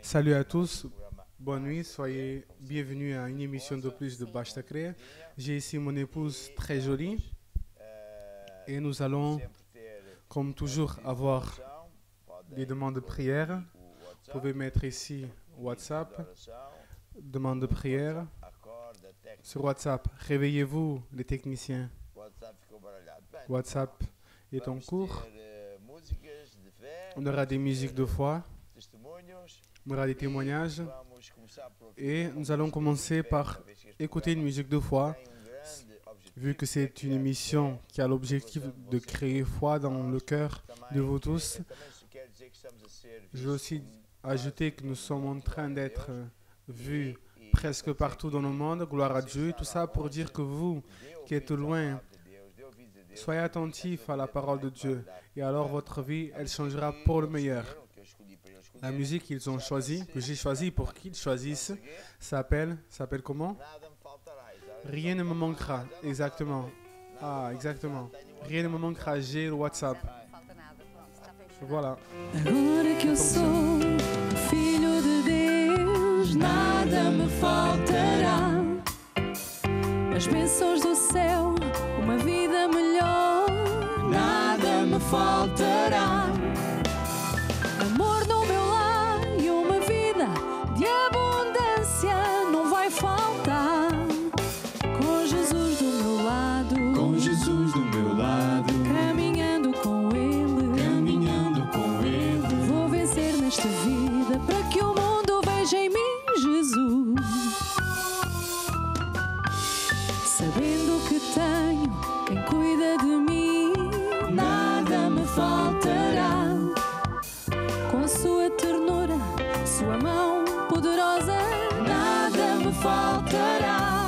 Salut à tous, bonne nuit, soyez bienvenus à une émission de plus de Bastacré. J'ai ici mon épouse très jolie et nous allons, comme toujours, avoir des demandes de prière. Vous pouvez mettre ici WhatsApp, demande de prière. Sur WhatsApp, réveillez-vous les techniciens. WhatsApp est en cours. On aura des musiques de foi. On aura des témoignages et nous allons commencer par écouter une musique de foi, vu que c'est une émission qui a l'objectif de créer foi dans le cœur de vous tous. Je veux aussi ajouter que nous sommes en train d'être vus presque partout dans le monde, gloire à Dieu, tout ça pour dire que vous qui êtes loin, soyez attentifs à la parole de Dieu et alors votre vie, elle changera pour le meilleur. La musique qu'ils ont choisie, que j'ai choisie pour qu'ils choisissent, s'appelle comment? Rien ne me manquera, exactement. Ah, exactement. Rien ne me manquera, j'ai le WhatsApp. Voilà. Agora que eu sou filho de Deus, nada me faltará. As bênçãos do céu, uma vida melhor, nada me faltará. Amor no meu lar e uma vida de abundância não vai faltar. Com Jesus do meu lado, caminhando com Ele, vou vencer nesta vida para que o mundo veja em mim Jesus. Sabendo que tenho quem cuida de mim, nada me faltará. Com sua ternura, sua mão poderosa, nada me faltará.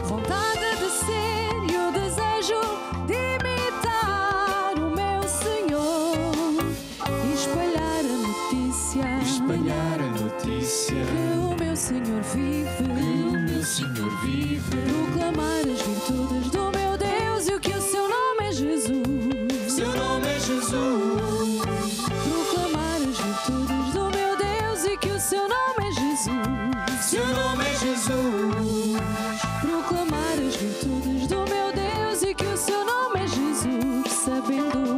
Vontade de ser e o desejo de imitar o meu Senhor e espalhar a notícia que o meu Senhor vive, proclamar as virtudes do meu Deus e o que o seu nome é Jesus. Proclamar as virtudes do meu Deus e que o seu nome é Jesus. Proclamar as virtudes do meu Deus e que o seu nome é Jesus, sabendo.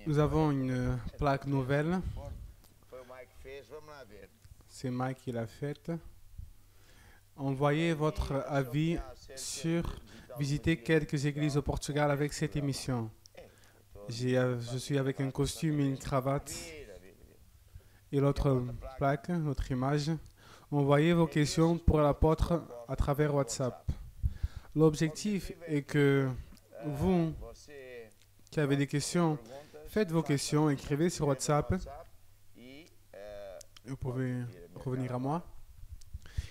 Nous avons une plaque nouvelle. C'est Mike qui l'a faite. Envoyez votre avis sur visiter quelques églises au Portugal avec cette émission. Je suis avec un costume et une cravate. Et l'autre plaque, l'autre image. Envoyez vos questions pour l'apôtre à travers WhatsApp. L'objectif est que vous qui avez des questions, faites vos questions, écrivez sur WhatsApp. Vous pouvez revenir à moi.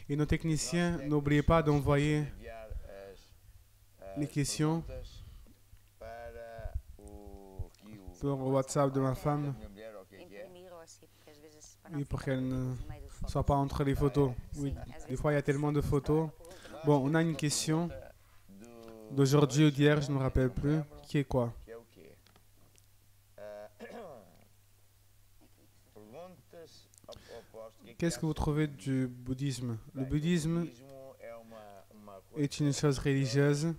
Et nos techniciens, n'oubliez pas d'envoyer les questions sur le WhatsApp de ma femme. Oui, pour qu'elle ne soit pas entre les photos. Oui, des fois il y a tellement de photos. Bon, on a une question d'aujourd'hui ou d'hier, je ne me rappelle plus. Qui est quoi? Qu'est-ce que vous trouvez du bouddhisme? Le bouddhisme est une chose religieuse,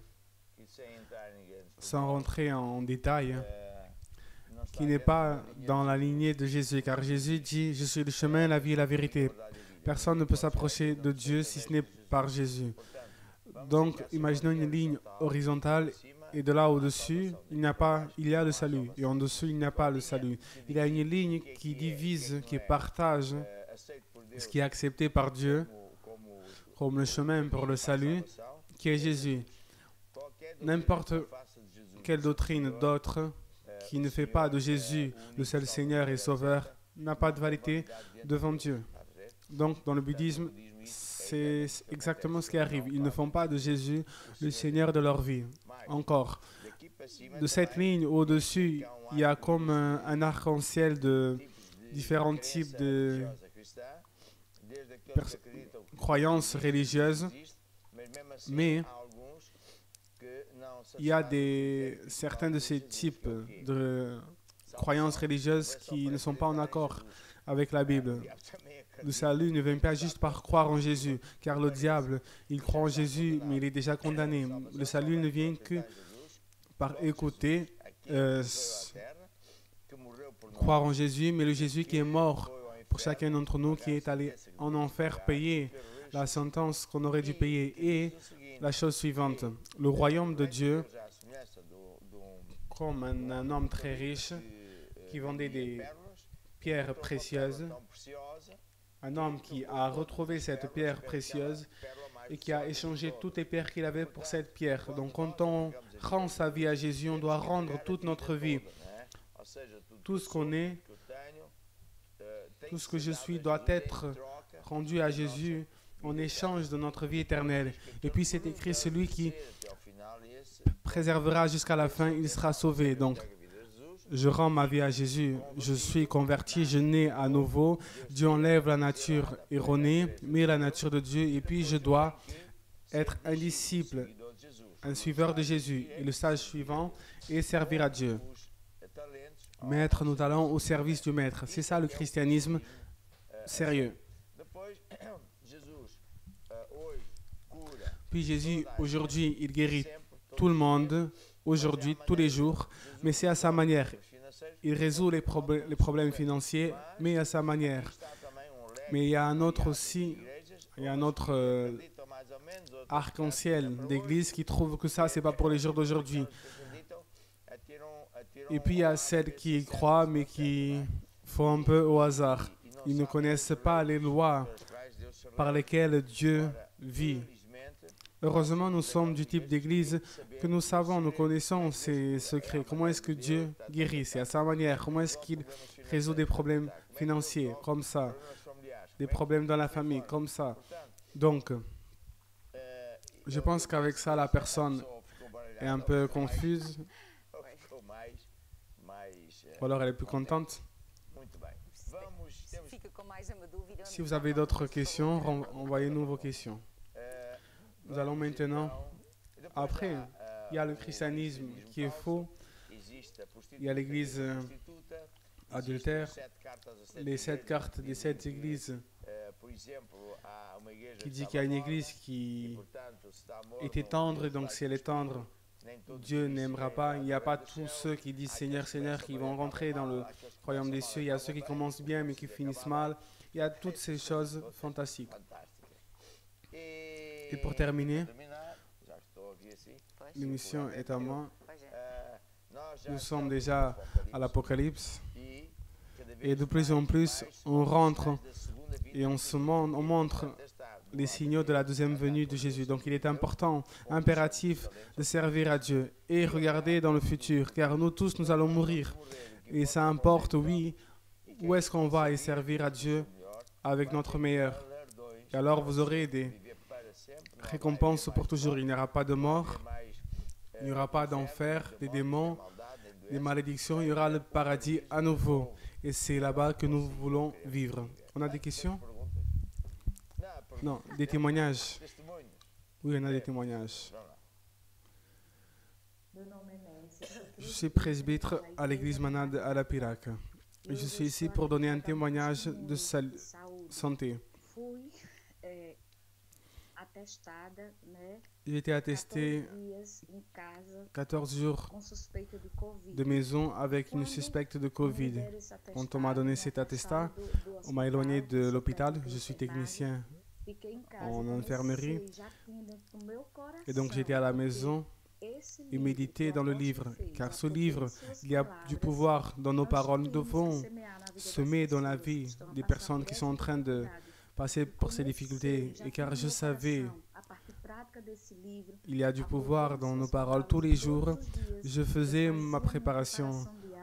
sans rentrer en détail, qui n'est pas dans la lignée de Jésus, car Jésus dit « Je suis le chemin, la vie et la vérité ». Personne ne peut s'approcher de Dieu si ce n'est par Jésus. Donc, imaginons une ligne horizontale et de là au-dessus, il y a le salut. Et en dessous, il n'y a pas le salut. Il y a une ligne qui divise, qui partage ce qui est accepté par Dieu comme le chemin pour le salut, qui est Jésus. N'importe quelle doctrine d'autre qui ne fait pas de Jésus le seul Seigneur et Sauveur n'a pas de validité devant Dieu. Donc, dans le bouddhisme, c'est exactement ce qui arrive. Ils ne font pas de Jésus le Seigneur de leur vie. Encore, de cette ligne au-dessus, il y a comme un arc-en-ciel de différents types de croyances religieuses, mais il y a certains de ces types de croyances religieuses qui ne sont pas en accord avec la Bible. Le salut ne vient pas juste par croire en Jésus, car le diable, il croit en Jésus, mais il est déjà condamné. Le salut ne vient que par écouter, croire en Jésus, mais le Jésus qui est mort pour chacun d'entre nous, qui est allé en enfer payer la sentence qu'on aurait dû payer. Et la chose suivante, le royaume de Dieu, comme un homme très riche qui vendait des pierres précieuses, un homme qui a retrouvé cette pierre précieuse et qui a échangé toutes les pierres qu'il avait pour cette pierre. Donc quand on rend sa vie à Jésus, on doit rendre toute notre vie. Tout ce qu'on est, tout ce que je suis doit être rendu à Jésus en échange de notre vie éternelle. Et puis c'est écrit, celui qui préservera jusqu'à la fin, il sera sauvé. Donc je rends ma vie à Jésus, je suis converti, je nais à nouveau. Dieu enlève la nature erronée, met la nature de Dieu, et puis je dois être un disciple, un suiveur de Jésus. Et le stage suivant est servir à Dieu. Mettre nos talents au service du Maître. C'est ça le christianisme sérieux. Puis Jésus, aujourd'hui, il guérit tout le monde, aujourd'hui, tous les jours, mais c'est à sa manière. Il résout les problèmes financiers, mais à sa manière. Mais il y a un autre aussi, il y a un autre arc-en-ciel d'église qui trouve que ça, c'est pas pour les jours d'aujourd'hui. Et puis il y a celles qui y croient, mais qui font un peu au hasard. Ils ne connaissent pas les lois par lesquelles Dieu vit. Heureusement, nous sommes du type d'église que nous savons, nous connaissons ces secrets. Comment est-ce que Dieu guérit? C'est à sa manière. Comment est-ce qu'il résout des problèmes financiers? Comme ça. Des problèmes dans la famille? Comme ça. Donc, je pense qu'avec ça, la personne est un peu confuse. Ou alors elle est plus contente. Si vous avez d'autres questions, envoyez-nous vos questions. Nous allons maintenant, après, il y a le christianisme qui est faux, il y a l'église adultère, les 7 cartes des 7 églises, qui dit qu'il y a une église qui était tendre, et donc si elle est tendre, Dieu n'aimera pas. Il n'y a pas tous ceux qui disent Seigneur, Seigneur qui vont rentrer dans le royaume des cieux. Il y a ceux qui commencent bien mais qui finissent mal. Il y a toutes ces choses fantastiques. Et pour terminer, l'émission est à moi. Nous sommes déjà à l'Apocalypse. Et de plus en plus, on rentre et on montre les signaux de la deuxième venue de Jésus. Donc il est important, impératif de servir à Dieu et regarder dans le futur, car nous tous, nous allons mourir. Et ça importe, oui, où est-ce qu'on va et servir à Dieu avec notre meilleur. Et alors vous aurez des récompenses pour toujours. Il n'y aura pas de mort, il n'y aura pas d'enfer, des démons, des malédictions. Il y aura le paradis à nouveau. Et c'est là-bas que nous voulons vivre. On a des questions? Non, des témoignages. Oui, on a des témoignages. Je suis presbytre à l'église Manade à La Pirac. Je suis ici pour donner un témoignage de santé. J'ai été attesté 14 jours de maison avec une suspecte de Covid. Quand on m'a donné cet attestat, on m'a éloigné de l'hôpital. Je suis technicien en infirmerie. Et donc j'étais à la maison et méditer dans le livre. Car ce livre, il y a du pouvoir dans nos paroles. Nous devons semer dans la vie des personnes qui sont en train de passer pour ces difficultés. Et car je savais, il y a du pouvoir dans nos paroles. Tous les jours, je faisais ma préparation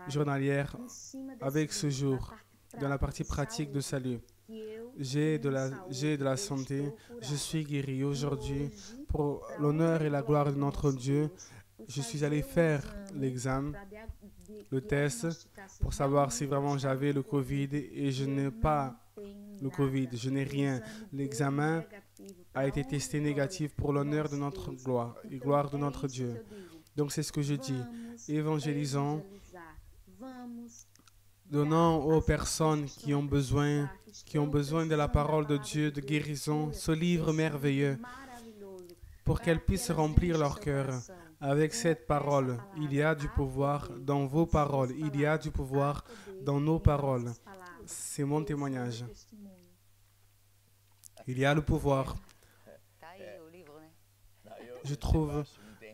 journalière avec ce jour, dans la partie pratique de salut. J'ai de la santé, je suis guéri aujourd'hui. Pour l'honneur et la gloire de notre Dieu, je suis allé faire l'examen, le test, pour savoir si vraiment j'avais le Covid et je n'ai pas le Covid, je n'ai rien. L'examen a été testé négatif pour l'honneur de notre gloire et gloire de notre Dieu. Donc c'est ce que je dis. Évangélisons, donnons aux personnes qui ont besoin de la parole de Dieu, de guérison, ce livre merveilleux, pour qu'elles puissent remplir leur cœur avec cette parole. Il y a du pouvoir dans vos paroles, il y a du pouvoir dans nos paroles. C'est mon témoignage. Il y a le pouvoir. Je trouve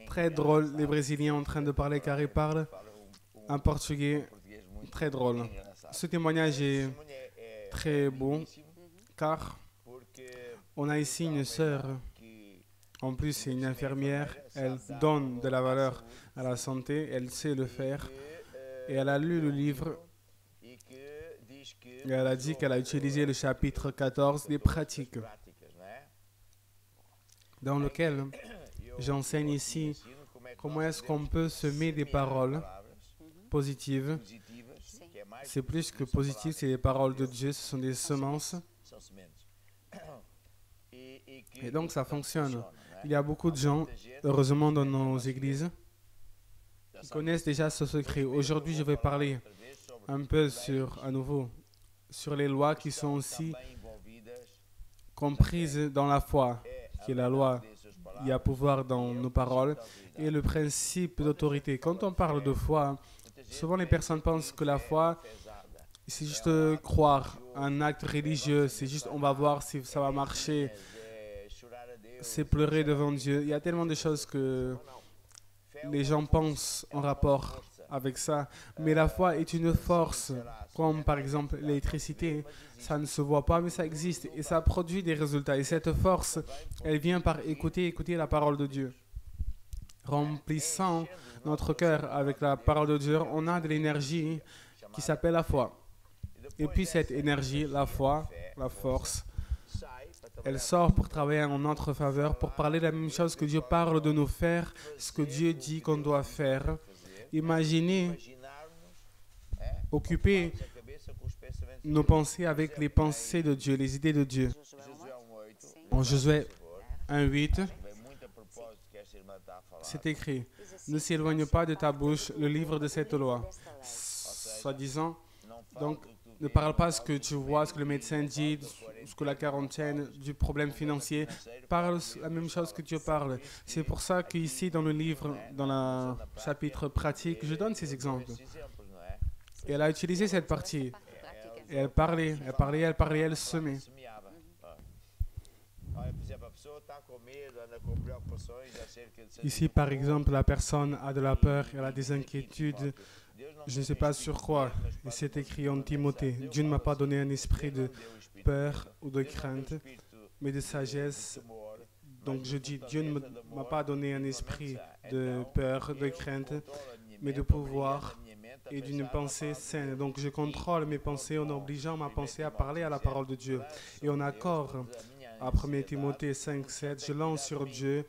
très drôle les Brésiliens en train de parler car ils parlent un portugais très drôle. Ce témoignage est très beau car on a ici une sœur. En plus, c'est une infirmière. Elle donne de la valeur à la santé. Elle sait le faire. Et elle a lu le livre. Et elle a dit qu'elle a utilisé le chapitre 14 des pratiques, dans lequel j'enseigne ici comment est-ce qu'on peut semer des paroles positives. C'est plus que positif, c'est les paroles de Dieu, ce sont des semences. Et donc ça fonctionne. Il y a beaucoup de gens, heureusement dans nos églises, qui connaissent déjà ce secret. Aujourd'hui, je vais parler un peu à nouveau, sur les lois qui sont aussi comprises dans la foi, qui est la loi. Il y a pouvoir dans nos paroles et le principe d'autorité. Quand on parle de foi, souvent les personnes pensent que la foi, c'est juste croire, un acte religieux, c'est juste on va voir si ça va marcher, c'est pleurer devant Dieu. Il y a tellement de choses que les gens pensent en rapport avec ça. Mais la foi est une force, comme par exemple l'électricité. Ça ne se voit pas, mais ça existe et ça produit des résultats. Et cette force, elle vient par écouter la parole de Dieu. Remplissant notre cœur avec la parole de Dieu, on a de l'énergie qui s'appelle la foi. Et puis cette énergie, la foi, la force, elle sort pour travailler en notre faveur, pour parler la même chose que Dieu parle de nous faire, ce que Dieu dit qu'on doit faire. Imaginez, occuper nos pensées avec les pensées de Dieu, les idées de Dieu. En Josué 1:8, c'est écrit, « Ne s'éloigne pas de ta bouche le livre de cette loi. » Soi-disant, donc, ne parle pas ce que tu vois, ce que le médecin dit, ce que la quarantaine, du problème financier. Parle la même chose que Dieu parle. C'est pour ça qu'ici, dans le livre, dans le chapitre pratique, je donne ces exemples. Et elle a utilisé cette partie. Et elle parlait, elle semait. Ici, par exemple, la personne a de la peur, elle a des inquiétudes. Je ne sais pas sur quoi. Et c'est écrit en Timothée. Dieu ne m'a pas donné un esprit de peur ou de crainte, mais de sagesse. Donc je dis, Dieu ne m'a pas donné un esprit de peur, de crainte, mais de pouvoir et d'une pensée saine. Donc je contrôle mes pensées en obligeant ma pensée à parler à la parole de Dieu. Et en accord à 1 Timothée 5:7, je lance sur Dieu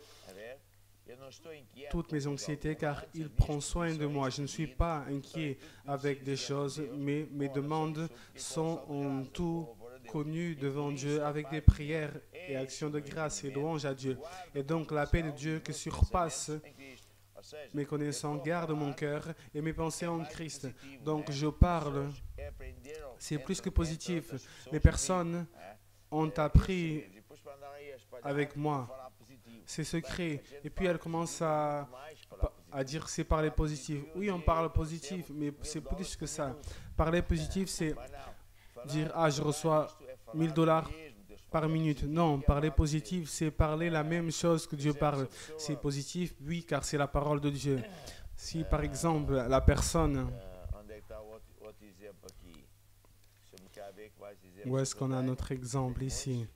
toutes mes anxiétés car il prend soin de moi. Je ne suis pas inquiet avec des choses, mais mes demandes sont en tout connues devant Dieu avec des prières et actions de grâce et louanges à Dieu. Et donc la paix de Dieu qui surpasse mes connaissances garde mon cœur et mes pensées en Christ. Donc je parle, c'est plus que positif. Les personnes ont appris avec moi. C'est secret. Et puis elle commence à dire c'est parler positif. Oui, on parle positif, mais c'est plus que ça. Parler positif, c'est dire ah, je reçois $1000 par minute. Non, parler positif, c'est parler la même chose que Dieu parle. C'est positif, oui, car c'est la parole de Dieu. Si par exemple la personne... Où est-ce qu'on a notre exemple ici?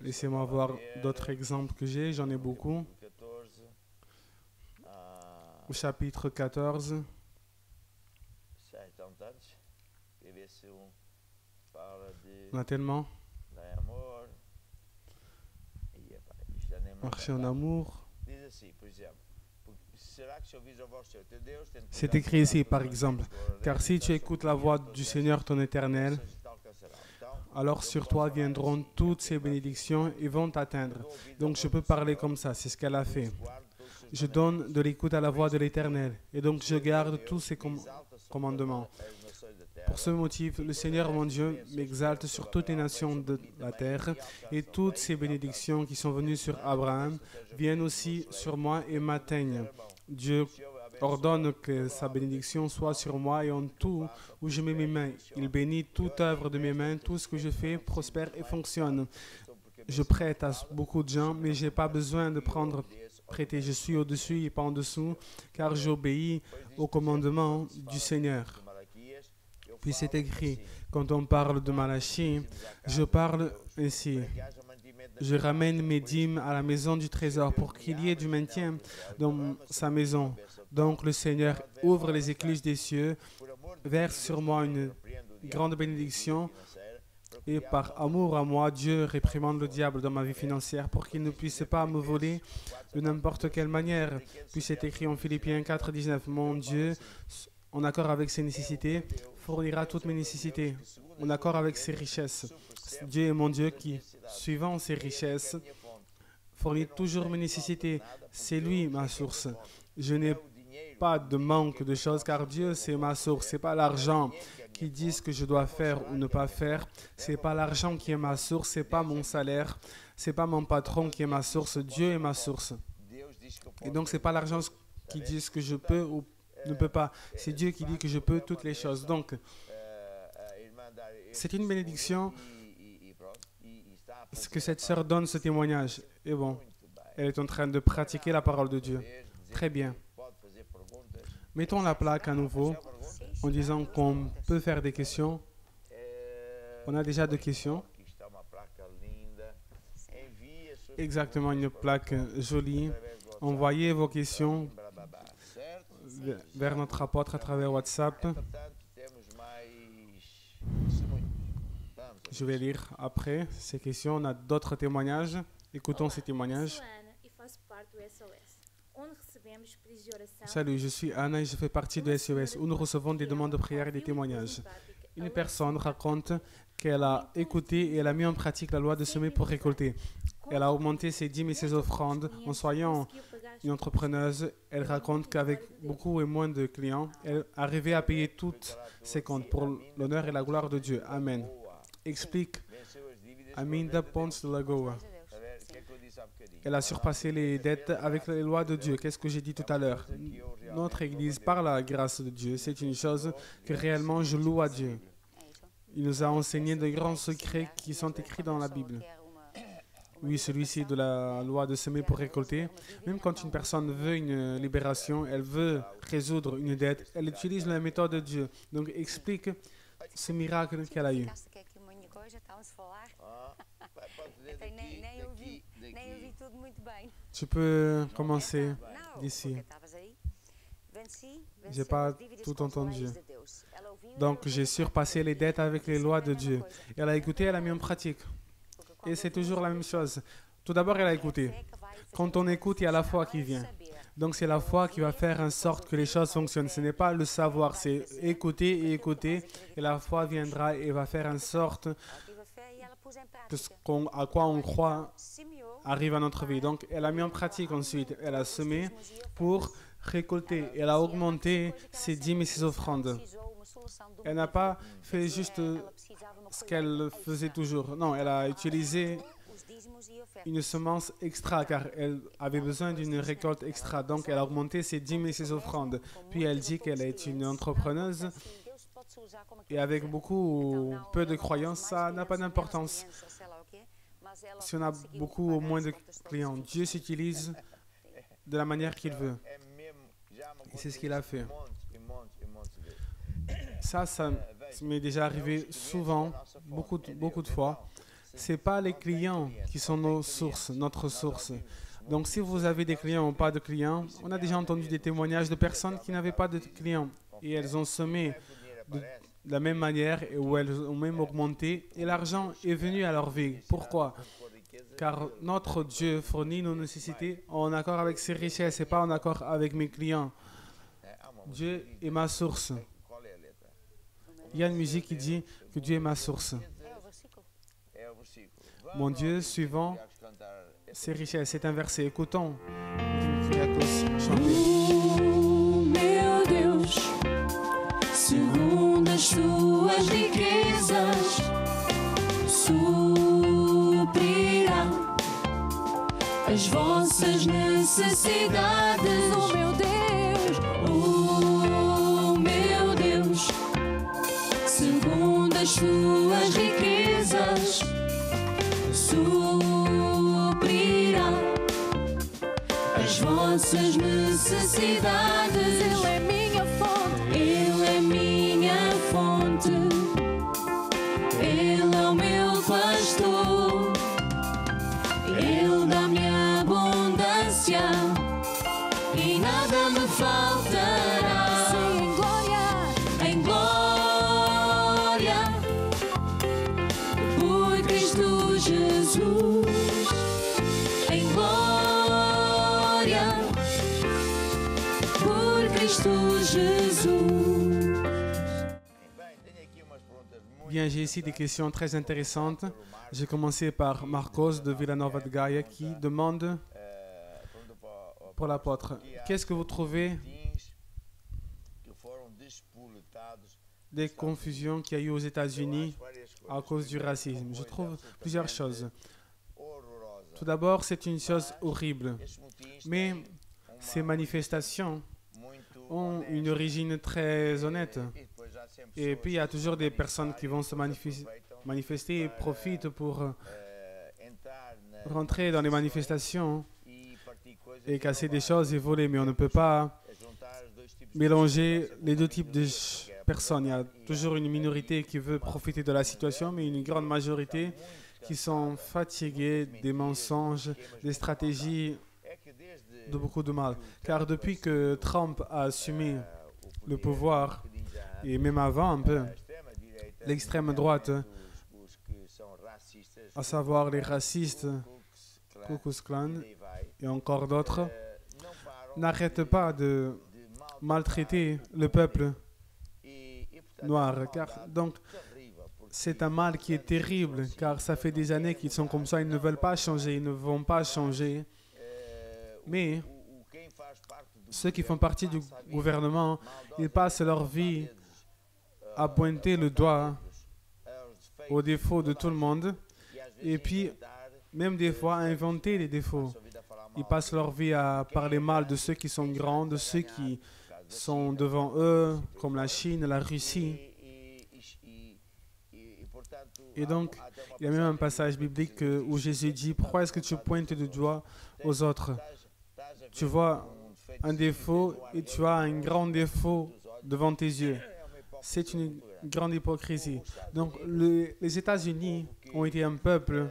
Laissez-moi voir d'autres exemples que j'ai, j'en ai beaucoup. Au chapitre 14. On a tellement. Marcher en amour. C'est écrit ici, par exemple. Car si tu écoutes la voix du Seigneur ton Éternel, alors sur toi viendront toutes ces bénédictions et vont t'atteindre. Donc je peux parler comme ça, c'est ce qu'elle a fait. Je donne de l'écoute à la voix de l'Éternel et donc je garde tous ses commandements. Pour ce motif, le Seigneur mon Dieu m'exalte sur toutes les nations de la terre et toutes ces bénédictions qui sont venues sur Abraham viennent aussi sur moi et m'atteignent. Dieu ordonne que sa bénédiction soit sur moi et en tout où je mets mes mains. Il bénit toute œuvre de mes mains, tout ce que je fais prospère et fonctionne. Je prête à beaucoup de gens, mais je n'ai pas besoin de prêter. Je suis au-dessus et pas en dessous, car j'obéis au commandement du Seigneur. Puis c'est écrit, quand on parle de Malachie, je parle ainsi. Je ramène mes dîmes à la maison du trésor pour qu'il y ait du maintien dans sa maison. Donc le Seigneur ouvre les écluses des cieux, verse sur moi une grande bénédiction et par amour à moi, Dieu réprimande le diable dans ma vie financière pour qu'il ne puisse pas me voler de n'importe quelle manière. Puis c'est écrit en Philippiens 4, 19, mon Dieu, en accord avec ses nécessités, fournira toutes mes nécessités, en accord avec ses richesses. Dieu est mon Dieu qui, suivant ses richesses, fournit toujours mes nécessités. C'est lui ma source. Je n'ai pas de manque de choses car Dieu c'est ma source. Ce n'est pas l'argent qui dit ce que je dois faire ou ne pas faire. Ce n'est pas l'argent qui est ma source. Ce n'est pas mon salaire. Ce n'est pas mon patron qui est ma source. Dieu est ma source. Et donc ce n'est pas l'argent qui dit ce que je peux ou ne peux pas. C'est Dieu qui dit que je peux toutes les choses. Donc c'est une bénédiction ce que cette sœur donne ce témoignage. Et bon, elle est en train de pratiquer la parole de Dieu. Très bien. Mettons la plaque à nouveau en disant qu'on peut faire des questions. On a déjà deux questions. Exactement, une plaque jolie. Envoyez vos questions vers notre apôtre à travers WhatsApp. Je vais lire après ces questions. On a d'autres témoignages. Écoutons ces témoignages. Salut, je suis Anna et je fais partie de SOS où nous recevons des demandes de prière et des témoignages. Une personne raconte qu'elle a écouté et elle a mis en pratique la loi de semer pour récolter. Elle a augmenté ses dîmes et ses offrandes en soyant une entrepreneuse. Elle raconte qu'avec beaucoup et moins de clients, elle arrivait à payer toutes ses comptes pour l'honneur et la gloire de Dieu. Amen. Explique Aminda Ponce de Lagoa. Elle a surpassé les dettes avec les lois de Dieu. Qu'est-ce que j'ai dit tout à l'heure? Notre Église, par la grâce de Dieu, c'est une chose que réellement je loue à Dieu. Il nous a enseigné de grands secrets qui sont écrits dans la Bible. Oui, celui-ci de la loi de semer pour récolter. Même quand une personne veut une libération, elle veut résoudre une dette, elle utilise la méthode de Dieu. Donc explique ce miracle qu'elle a eu. Tu peux commencer d'ici. Je n'ai pas tout entendu. Donc, j'ai surpassé les dettes avec les lois de Dieu. Elle a écouté, elle a mis en pratique. Et c'est toujours la même chose. Tout d'abord, elle a écouté. Quand on écoute, il y a la foi qui vient. Donc, c'est la foi qui va faire en sorte que les choses fonctionnent. Ce n'est pas le savoir, c'est écouter et écouter. Et la foi viendra et va faire en sorte que à quoi on croit arrive à notre vie. Donc, elle a mis en pratique ensuite. Elle a semé pour récolter. Elle a augmenté ses dîmes et ses offrandes. Elle n'a pas fait juste ce qu'elle faisait toujours. Non, elle a utilisé une semence extra car elle avait besoin d'une récolte extra. Donc, elle a augmenté ses dîmes et ses offrandes. Puis, elle dit qu'elle est une entrepreneuse. Et avec beaucoup ou peu de croyance, ça n'a pas d'importance. Si on a beaucoup ou moins de clients, Dieu s'utilise de la manière qu'il veut. Et c'est ce qu'il a fait. Ça m'est déjà arrivé souvent, beaucoup de fois. Ce n'est pas les clients qui sont nos sources, notre source. Donc si vous avez des clients ou pas de clients, on a déjà entendu des témoignages de personnes qui n'avaient pas de clients. Et elles ont semé de la même manière et où elles ont même augmenté et l'argent est venu à leur vie. Pourquoi? Car notre Dieu fournit nos nécessités en accord avec ses richesses et pas en accord avec mes clients. Dieu est ma source. Il y a une musique qui dit que Dieu est ma source. mon Dieu, suivant ses richesses. C'est un verset. Écoutons. Chanter. Meu Deus, segundo as suas riquezas, suprirá as vossas necessidades. Oh meu Deus, segundo as suas riquezas, suprirá as vossas necessidades. Ele é minha fonte, Ele é minha fonte, Ele é o meu pastor, Ele dá-me abundância e nada me faltará. Sim, em glória, por Cristo Jesus, em glória, por Cristo Jesus. Bien, j'ai ici des questions très intéressantes. J'ai commencé par Marcos de Villanova de Gaia qui demande pour l'apôtre, qu'est-ce que vous trouvez des confusions qu'il y a eu aux États-Unis à cause du racisme? Je trouve plusieurs choses. Tout d'abord, c'est une chose horrible, mais ces manifestations ont une origine très honnête. Et puis, il y a toujours des personnes qui vont se manifester et profitent pour rentrer dans les manifestations et casser des choses et voler. Mais on ne peut pas mélanger les deux types de personnes. Il y a toujours une minorité qui veut profiter de la situation, mais une grande majorité qui sont fatigués des mensonges, des stratégies de beaucoup de mal. Car depuis que Trump a assumé le pouvoir, et même avant un peu, l'extrême droite, à savoir les racistes, Ku Klux Klan et encore d'autres, n'arrêtent pas de maltraiter le peuple noir. Donc, c'est un mal qui est terrible, car ça fait des années qu'ils sont comme ça, ils ne veulent pas changer, ils ne vont pas changer. Mais ceux qui font partie du gouvernement, ils passent leur vie à pointer le doigt aux défauts de tout le monde et puis même des fois à inventer des défauts. Ils passent leur vie à parler mal de ceux qui sont grands, de ceux qui sont devant eux, comme la Chine, la Russie. Et donc, il y a même un passage biblique où Jésus dit « Pourquoi est-ce que tu pointes du doigt aux autres? Tu vois un défaut et tu as un grand défaut devant tes yeux. » C'est une grande hypocrisie. Donc, les États-Unis ont été un peuple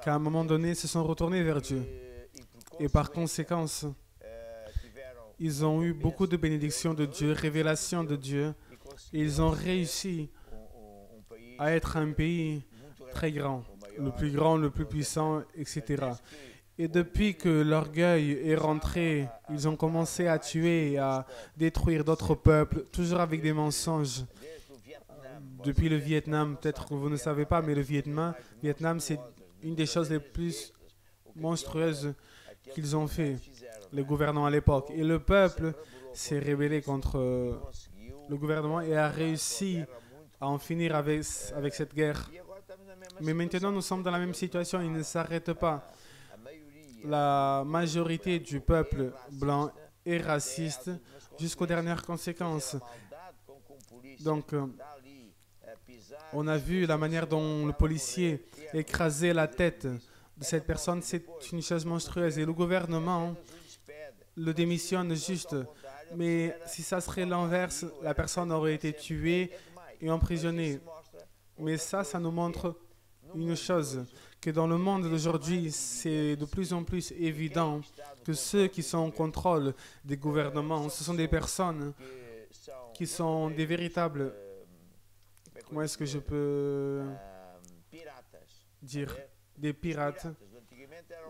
qui, à un moment donné, se sont retournés vers Dieu. Et par conséquent, ils ont eu beaucoup de bénédictions de Dieu, révélations de Dieu. Et ils ont réussi à être un pays très grand, le plus puissant, etc. Et depuis que l'orgueil est rentré, ils ont commencé à tuer et à détruire d'autres peuples, toujours avec des mensonges. Depuis le Vietnam, peut-être que vous ne savez pas, mais le Vietnam, c'est une des choses les plus monstrueuses qu'ils ont fait, le gouvernement à l'époque. Et le peuple s'est rébellé contre le gouvernement et a réussi à en finir avec cette guerre. Mais maintenant, nous sommes dans la même situation, il ne s'arrête pas. La majorité du peuple blanc est raciste jusqu'aux dernières conséquences. Donc, on a vu la manière dont le policier écrasait la tête de cette personne, c'est une chose monstrueuse. Et le gouvernement le démissionne juste. Mais si ça serait l'inverse, la personne aurait été tuée et emprisonnée. Mais ça nous montre une chose, que dans le monde d'aujourd'hui, c'est de plus en plus évident que ceux qui sont en contrôle des gouvernements, ce sont des personnes qui sont des véritables, comment est-ce que je peux dire, des pirates.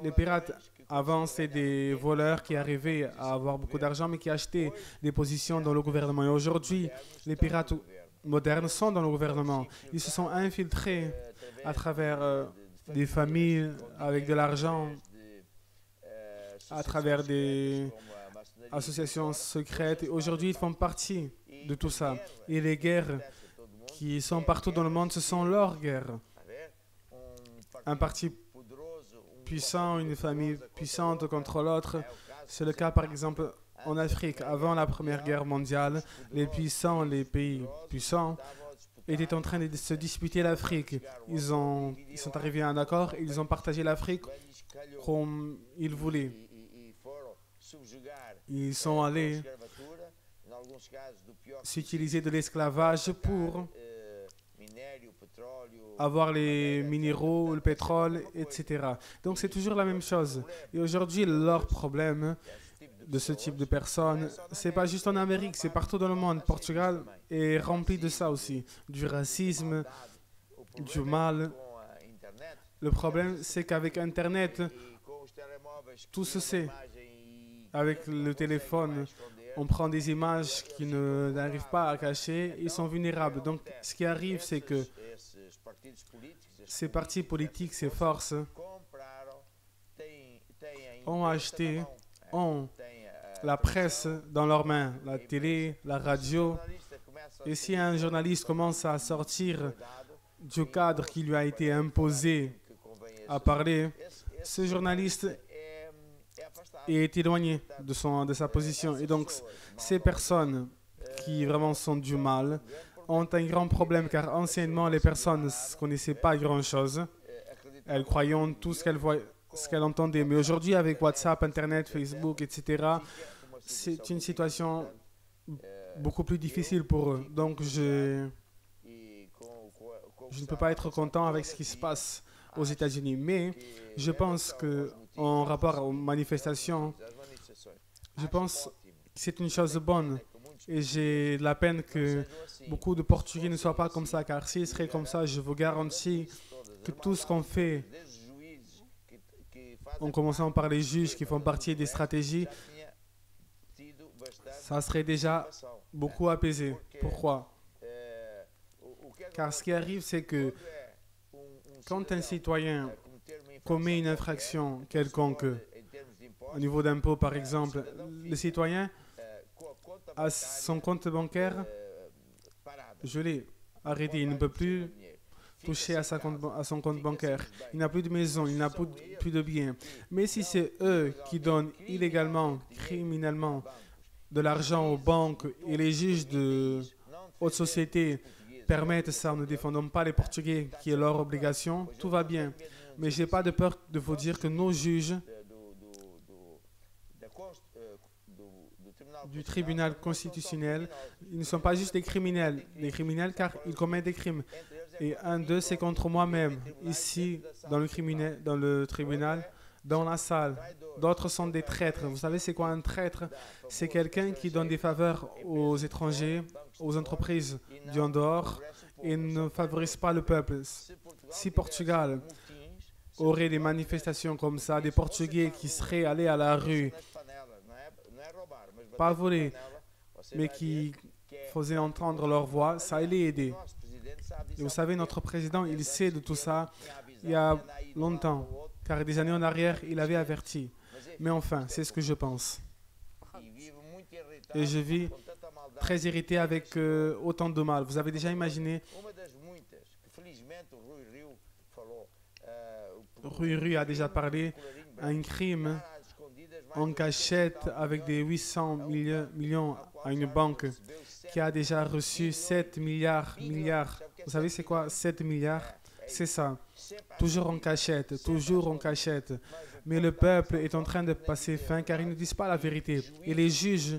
Les pirates, avant, c'est des voleurs qui arrivaient à avoir beaucoup d'argent, mais qui achetaient des positions dans le gouvernement. Et aujourd'hui, les pirates modernes sont dans le gouvernement. Ils se sont infiltrés à travers des familles avec de l'argent à travers des associations secrètes. Et aujourd'hui, ils font partie de tout ça. Et les guerres qui sont partout dans le monde, ce sont leurs guerres. Un parti puissant, une famille puissante contre l'autre. C'est le cas, par exemple, en Afrique. Avant la Première Guerre mondiale, les pays puissants, étaient en train de se disputer l'Afrique. Ils sont arrivés à un accord et ils ont partagé l'Afrique comme ils voulaient. Ils sont allés s'utiliser de l'esclavage pour avoir les minéraux, le pétrole, etc. Donc c'est toujours la même chose. Et aujourd'hui, leur problème de ce type de personnes, c'est pas juste en Amérique, c'est partout dans le monde. Portugal est rempli de ça aussi, du racisme, du mal. Le problème, c'est qu'avec Internet, tout se sait. Avec le téléphone, on prend des images qui n'arrivent pas à cacher, ils sont vulnérables. Donc, ce qui arrive, c'est que ces partis politiques, ces forces, ont la presse dans leurs mains, la télé, la radio. Et si un journaliste commence à sortir du cadre qui lui a été imposé à parler, ce journaliste est éloigné de sa position. Et donc, ces personnes qui vraiment sont du mal ont un grand problème, car anciennement, les personnes ne connaissaient pas grand-chose. Elles croyaient en tout ce qu'elles entendaient. Mais aujourd'hui, avec WhatsApp, Internet, Facebook, etc., c'est une situation beaucoup plus difficile pour eux. Donc, je ne peux pas être content avec ce qui se passe aux États-Unis. Mais je pense qu'en rapport aux manifestations, je pense que c'est une chose bonne. Et j'ai de la peine que beaucoup de Portugais ne soient pas comme ça, car s'ils seraient comme ça, je vous garantis que tout ce qu'on fait, en commençant par les juges qui font partie des stratégies, ça serait déjà beaucoup apaisé. Pourquoi? Car ce qui arrive, c'est que quand un citoyen commet une infraction quelconque, au niveau d'impôt par exemple, le citoyen a son compte bancaire gelé, arrêté. Il ne peut plus toucher à son compte bancaire. Il n'a plus de maison, il n'a plus de biens. Mais si c'est eux qui donnent illégalement, criminellement, de l'argent aux banques et les juges de haute société permettent ça, ne défendons pas les Portugais, qui est leur obligation, tout va bien. Mais je n'ai pas de peur de vous dire que nos juges du tribunal constitutionnel, ils ne sont pas juste des criminels car ils commettent des crimes. Et un d'eux, c'est contre moi-même, ici, dans le tribunal, dans la salle. D'autres sont des traîtres. Vous savez, c'est quoi un traître? C'est quelqu'un qui donne des faveurs aux étrangers, aux entreprises du en dehors, et ne favorise pas le peuple. Si Portugal aurait des manifestations comme ça, des Portugais qui seraient allés à la rue, pas voler, mais qui faisaient entendre leur voix, ça allait aider. Et vous savez, notre président, il sait de tout ça il y a longtemps, car des années en arrière, il avait averti. Mais enfin, c'est ce que je pense. Et je vis très irrité avec autant de mal. Vous avez déjà imaginé, Rui a déjà parlé, un crime en cachette avec des 800 millions à une banque qui a déjà reçu 7 milliards. Vous savez c'est quoi 7 milliards? C'est ça. Toujours en cachette, toujours en cachette. Mais le peuple est en train de passer faim car ils ne disent pas la vérité. Et les juges,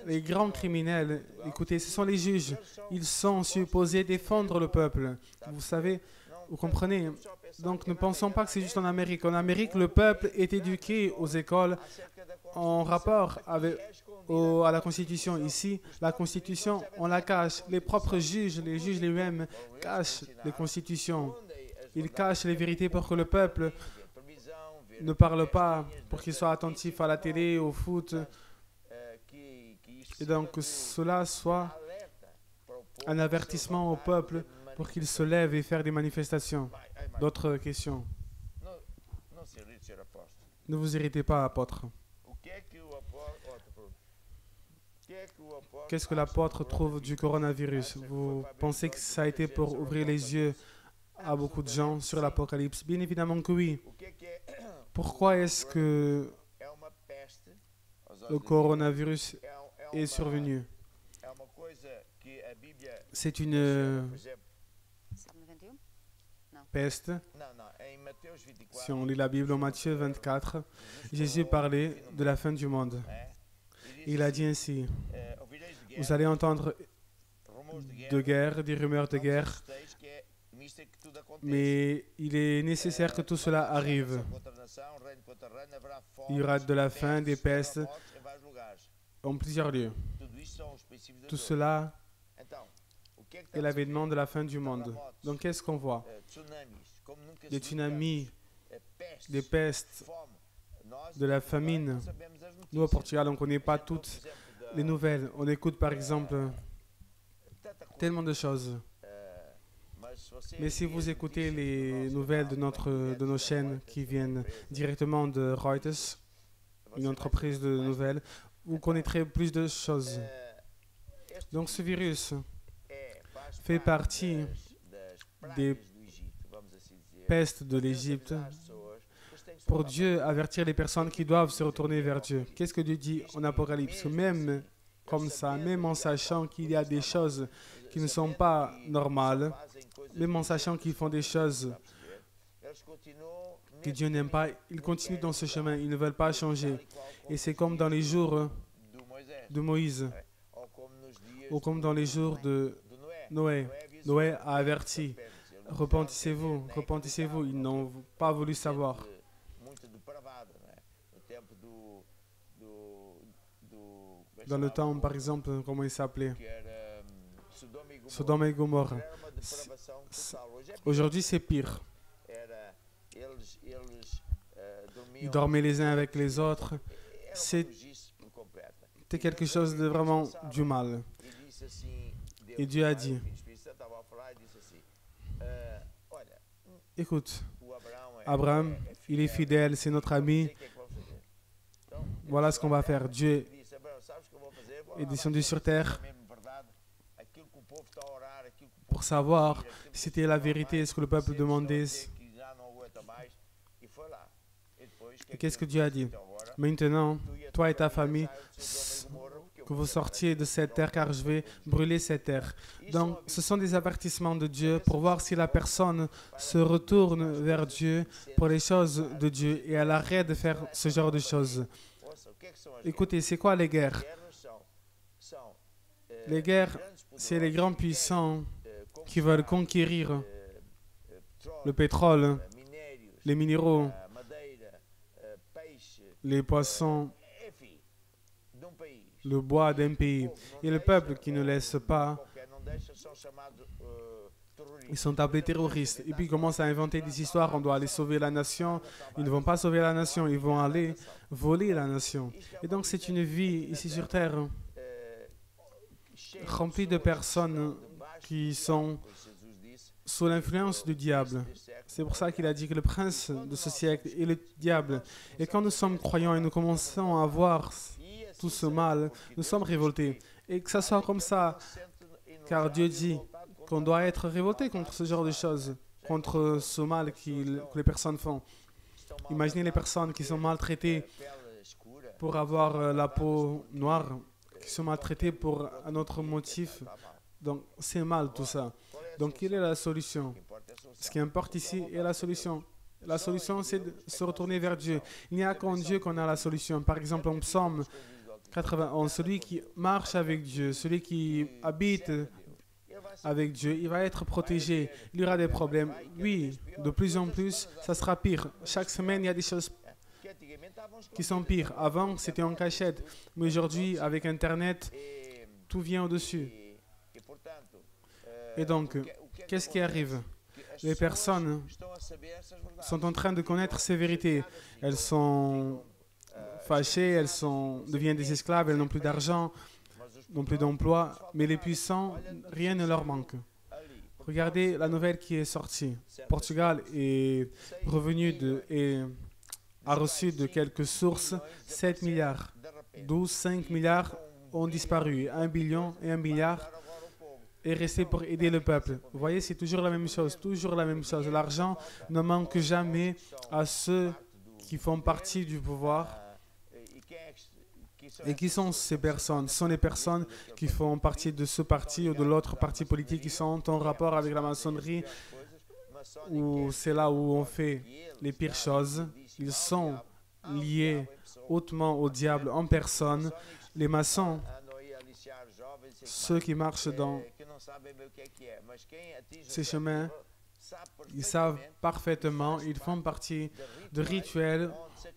les grands criminels, écoutez, ce sont les juges. Ils sont supposés défendre le peuple. Vous savez, vous comprenez? Donc ne pensons pas que c'est juste en Amérique. En Amérique, le peuple est éduqué aux écoles en rapport à la Constitution. Ici, la Constitution, on la cache. Les propres juges, les juges les-mêmes cachent les constitutions. Ils cachent les vérités pour que le peuple ne parle pas, pour qu'il soit attentif à la télé, au foot. Et donc, cela soit un avertissement au peuple pour qu'ils se lèvent et faire des manifestations. D'autres questions? Ne vous irritez pas, apôtre. Qu'est-ce que l'apôtre trouve du coronavirus? Vous pensez que ça a été pour ouvrir les yeux à beaucoup de gens sur l'Apocalypse? Bien évidemment que oui. Pourquoi est-ce que le coronavirus est survenu? C'est une peste. Si on lit la Bible en Matthieu 24, Jésus parlait de la fin du monde. Il a dit ainsi: vous allez entendre de guerre, des rumeurs de guerre, mais il est nécessaire que tout cela arrive. Il y aura de la faim, des pestes en plusieurs lieux. Tout cela est l'avènement de la fin du monde. Donc qu'est-ce qu'on voit? Des tsunamis, des pestes, de la famine. Nous, au Portugal, on ne connaît pas toutes les nouvelles. On écoute, par exemple, tellement de choses. Mais si vous écoutez les nouvelles de nos chaînes qui viennent directement de Reuters, une entreprise de nouvelles, vous connaîtrez plus de choses. Donc ce virus fait partie des pestes de l'Égypte pour Dieu avertir les personnes qui doivent se retourner vers Dieu. Qu'est-ce que Dieu dit en Apocalypse? Même comme ça, même en sachant qu'il y a des choses qui ne sont pas normales, même en sachant qu'ils font des choses que Dieu n'aime pas, ils continuent dans ce chemin, ils ne veulent pas changer. Et c'est comme dans les jours de Moïse, ou comme dans les jours de Noé. Noé a averti: repentissez-vous, repentissez-vous. Ils n'ont pas voulu savoir. Dans le temps, par exemple, comment il s'appelait? Sodome et Gomorrhe. Aujourd'hui, c'est pire. Ils dormaient les uns avec les autres. C'était quelque chose de vraiment du mal. Et Dieu a dit: écoute, Abraham, il est fidèle, c'est notre ami. Voilà ce qu'on va faire. Dieu est descendu sur terre pour savoir si c'était la vérité, ce que le peuple demandait. Et qu'est-ce que Dieu a dit? Maintenant, toi et ta famille, que vous sortiez de cette terre, car je vais brûler cette terre. Donc, ce sont des avertissements de Dieu pour voir si la personne se retourne vers Dieu pour les choses de Dieu et elle arrête de faire ce genre de choses. Écoutez, c'est quoi les guerres? Les guerres, c'est les grands puissants qui veulent conquérir le pétrole, les minéraux, les poissons, le bois d'un pays. Et le peuple qui ne laisse pas, ils sont appelés terroristes. Et puis ils commencent à inventer des histoires: on doit aller sauver la nation. Ils ne vont pas sauver la nation, ils vont aller voler la nation. Et donc c'est une vie ici sur terre remplie de personnes qui sont sous l'influence du diable. C'est pour ça qu'il a dit que le prince de ce siècle est le diable. Et quand nous sommes croyants et nous commençons à voir tout ce mal, nous sommes révoltés. Et que ça soit comme ça, car Dieu dit qu'on doit être révolté contre ce genre de choses, contre ce mal que les personnes font. Imaginez les personnes qui sont maltraitées pour avoir la peau noire, qui sont maltraitées pour un autre motif. Donc c'est mal tout ça. Donc quelle est la solution? Ce qui importe ici est la solution. La solution, c'est de se retourner vers Dieu. Il n'y a qu'en Dieu qu'on a la solution. Par exemple, en Psaume 91, celui qui marche avec Dieu, celui qui habite avec Dieu, il va être protégé. Il y aura des problèmes. Oui, de plus en plus, ça sera pire. Chaque semaine, il y a des choses qui sont pires. Avant, c'était en cachette. Mais aujourd'hui, avec Internet, tout vient au-dessus. Et donc, qu'est-ce qui arrive? Les personnes sont en train de connaître ces vérités. Elles sont fâchées, deviennent des esclaves, elles n'ont plus d'argent, n'ont plus d'emploi. Mais les puissants, rien ne leur manque. Regardez la nouvelle qui est sortie. Portugal est revenu et a reçu de quelques sources 7 milliards. 12, 5 milliards ont disparu. 1 billion et 1 milliard est resté pour aider le peuple. Vous voyez, c'est toujours la même chose, toujours la même chose. L'argent ne manque jamais à ceux qui font partie du pouvoir. Et qui sont ces personnes? Ce sont les personnes qui font partie de ce parti ou de l'autre parti politique qui sont en rapport avec la maçonnerie, ou c'est là où on fait les pires choses. Ils sont liés hautement au diable en personne. Les maçons, ceux qui marchent dans ces chemins, ils savent parfaitement, ils font partie de rituels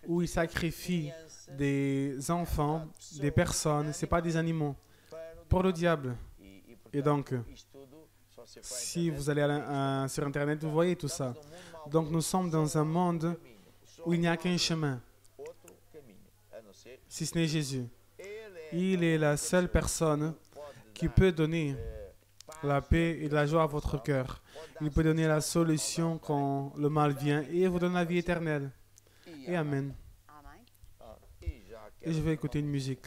où ils sacrifient des enfants, des personnes, ce n'est pas des animaux, pour le diable. Et donc, si vous allez sur Internet, vous voyez tout ça. Donc nous sommes dans un monde où il n'y a qu'un chemin, si ce n'est Jésus. Il est la seule personne qui peut donner la paix et la joie à votre cœur. Il peut donner la solution quand le mal vient et vous donne la vie éternelle. Et Amen. Et je vais écouter une musique.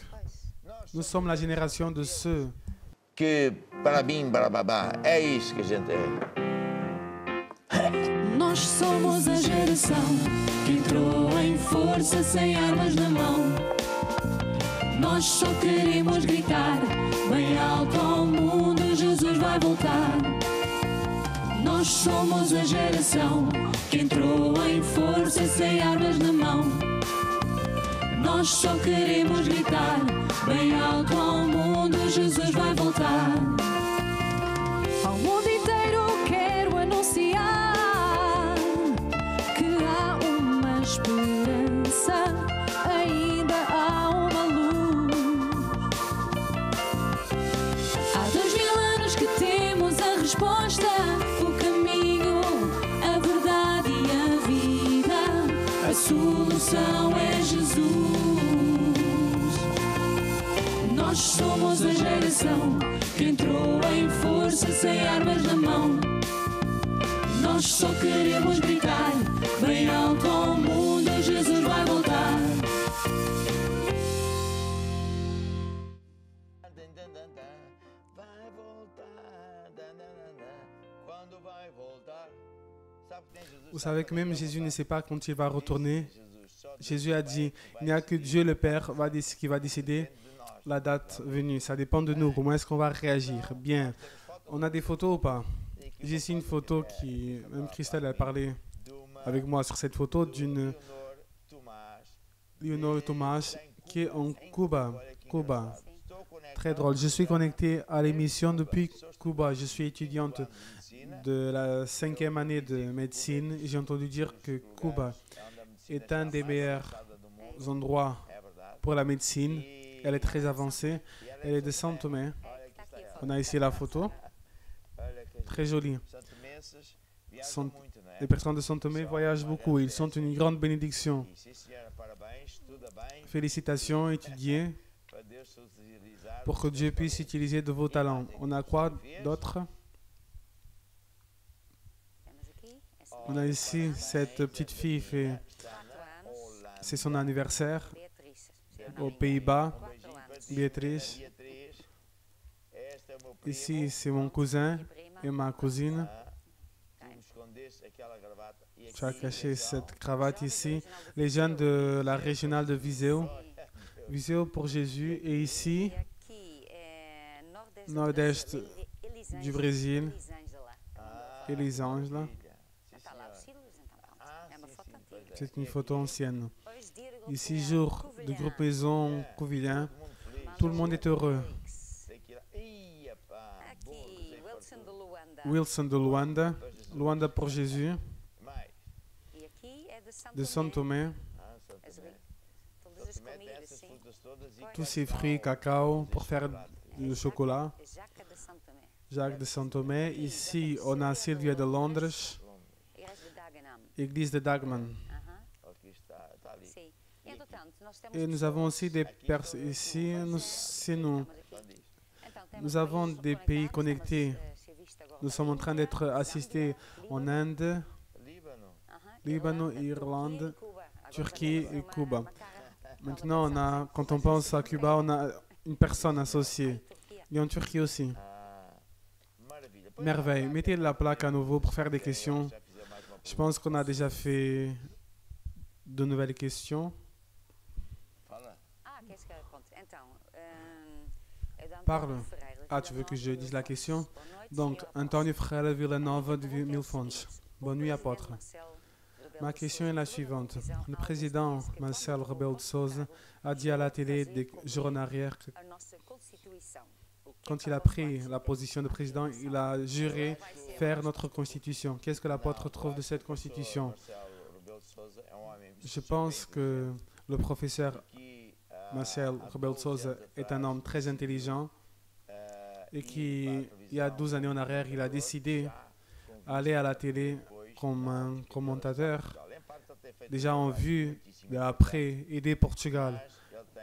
Nous sommes la génération de ceux que parabim, barababá, é isso que a gente é. Nós somos a geração que entrou em força sem armas na mão. Nós só queremos gritar bem alto ao mundo, Jesus vai voltar. Nós somos a geração que entrou em força sem armas na mão. Nós só queremos gritar bem alto ao mundo, Jesus vai voltar. Ao mundo inteiro quero anunciar que há uma esperança, ainda há uma luz. Há 2000 anos que temos a resposta, o caminho, a verdade e a vida. A solução é Jesus. Nós somos a geração que entrou em força sem armas na mão. Nós só queremos gritar bem alto ao mundo, Jesus vai voltar. Vai voltar, quando vai voltar? Vous savez que même Jésus ne sait pas quand il va retourner. Jésus a dit, il n'y a que Dieu le Père qui va décider la date venue. Ça dépend de nous. Comment est-ce qu'on va réagir? Bien. On a des photos ou pas? J'ai ici une photo qui... Même Christelle a parlé avec moi sur cette photo d'une Leonor Thomas qui est en Cuba. Très drôle. Je suis connecté à l'émission depuis Cuba. Je suis étudiante de la 5e année de médecine. J'ai entendu dire que Cuba est un des meilleurs endroits pour la médecine. Elle est très avancée. Elle est de São Tomé. On a ici la photo. Très jolie. Les personnes de São Tomé voyagent beaucoup. Ils sont une grande bénédiction. Félicitations, étudiez pour que Dieu puisse utiliser de vos talents. On a quoi d'autre? On a ici cette petite fille, c'est son anniversaire aux Pays-Bas, Beatrice. Ici, c'est mon cousin et ma cousine. Tu as caché cette cravate ici. Les jeunes de la régionale de Viseu. Viseu pour Jésus. Et ici, nord-est du Brésil, Elisângela. C'est une photo ancienne. Ici, jour de groupe maison Couvillin. Tout le monde est heureux. Wilson de Luanda. Luanda pour Jésus. De São Tomé. Tous ces fruits, cacao, pour faire du chocolat. Jacques de São Tomé. Ici, on a Sylvia de Londres. Église de Dagman. Et nous avons aussi des personnes ici. Nous avons des pays connectés Nous sommes en train d'être assistés en Inde, Liban, Irlande, Turquie et Cuba. Maintenant, quand on pense à Cuba, on a une personne associée. Et en Turquie aussi. Merveille. Mettez la plaque à nouveau pour faire des questions. Je pense qu'on a déjà fait de nouvelles questions. Parle. Ah, tu veux que je dise la question? Donc, António Ferreira Villanova de Mil Fontes. Bonne nuit, apôtre. Ma question est la suivante. Le président Marcelo Rebelo de Sousa a dit à la télé des jours en arrière que quand il a pris la position de président, il a juré faire notre constitution. Qu'est-ce que l'apôtre trouve de cette constitution? Je pense que le professeur Marcelo Rebelo de Sousa est un homme très intelligent et qu'il y a 12 années en arrière, il a décidé d'aller à la télé comme un commentateur, déjà en vue d'après aider Portugal.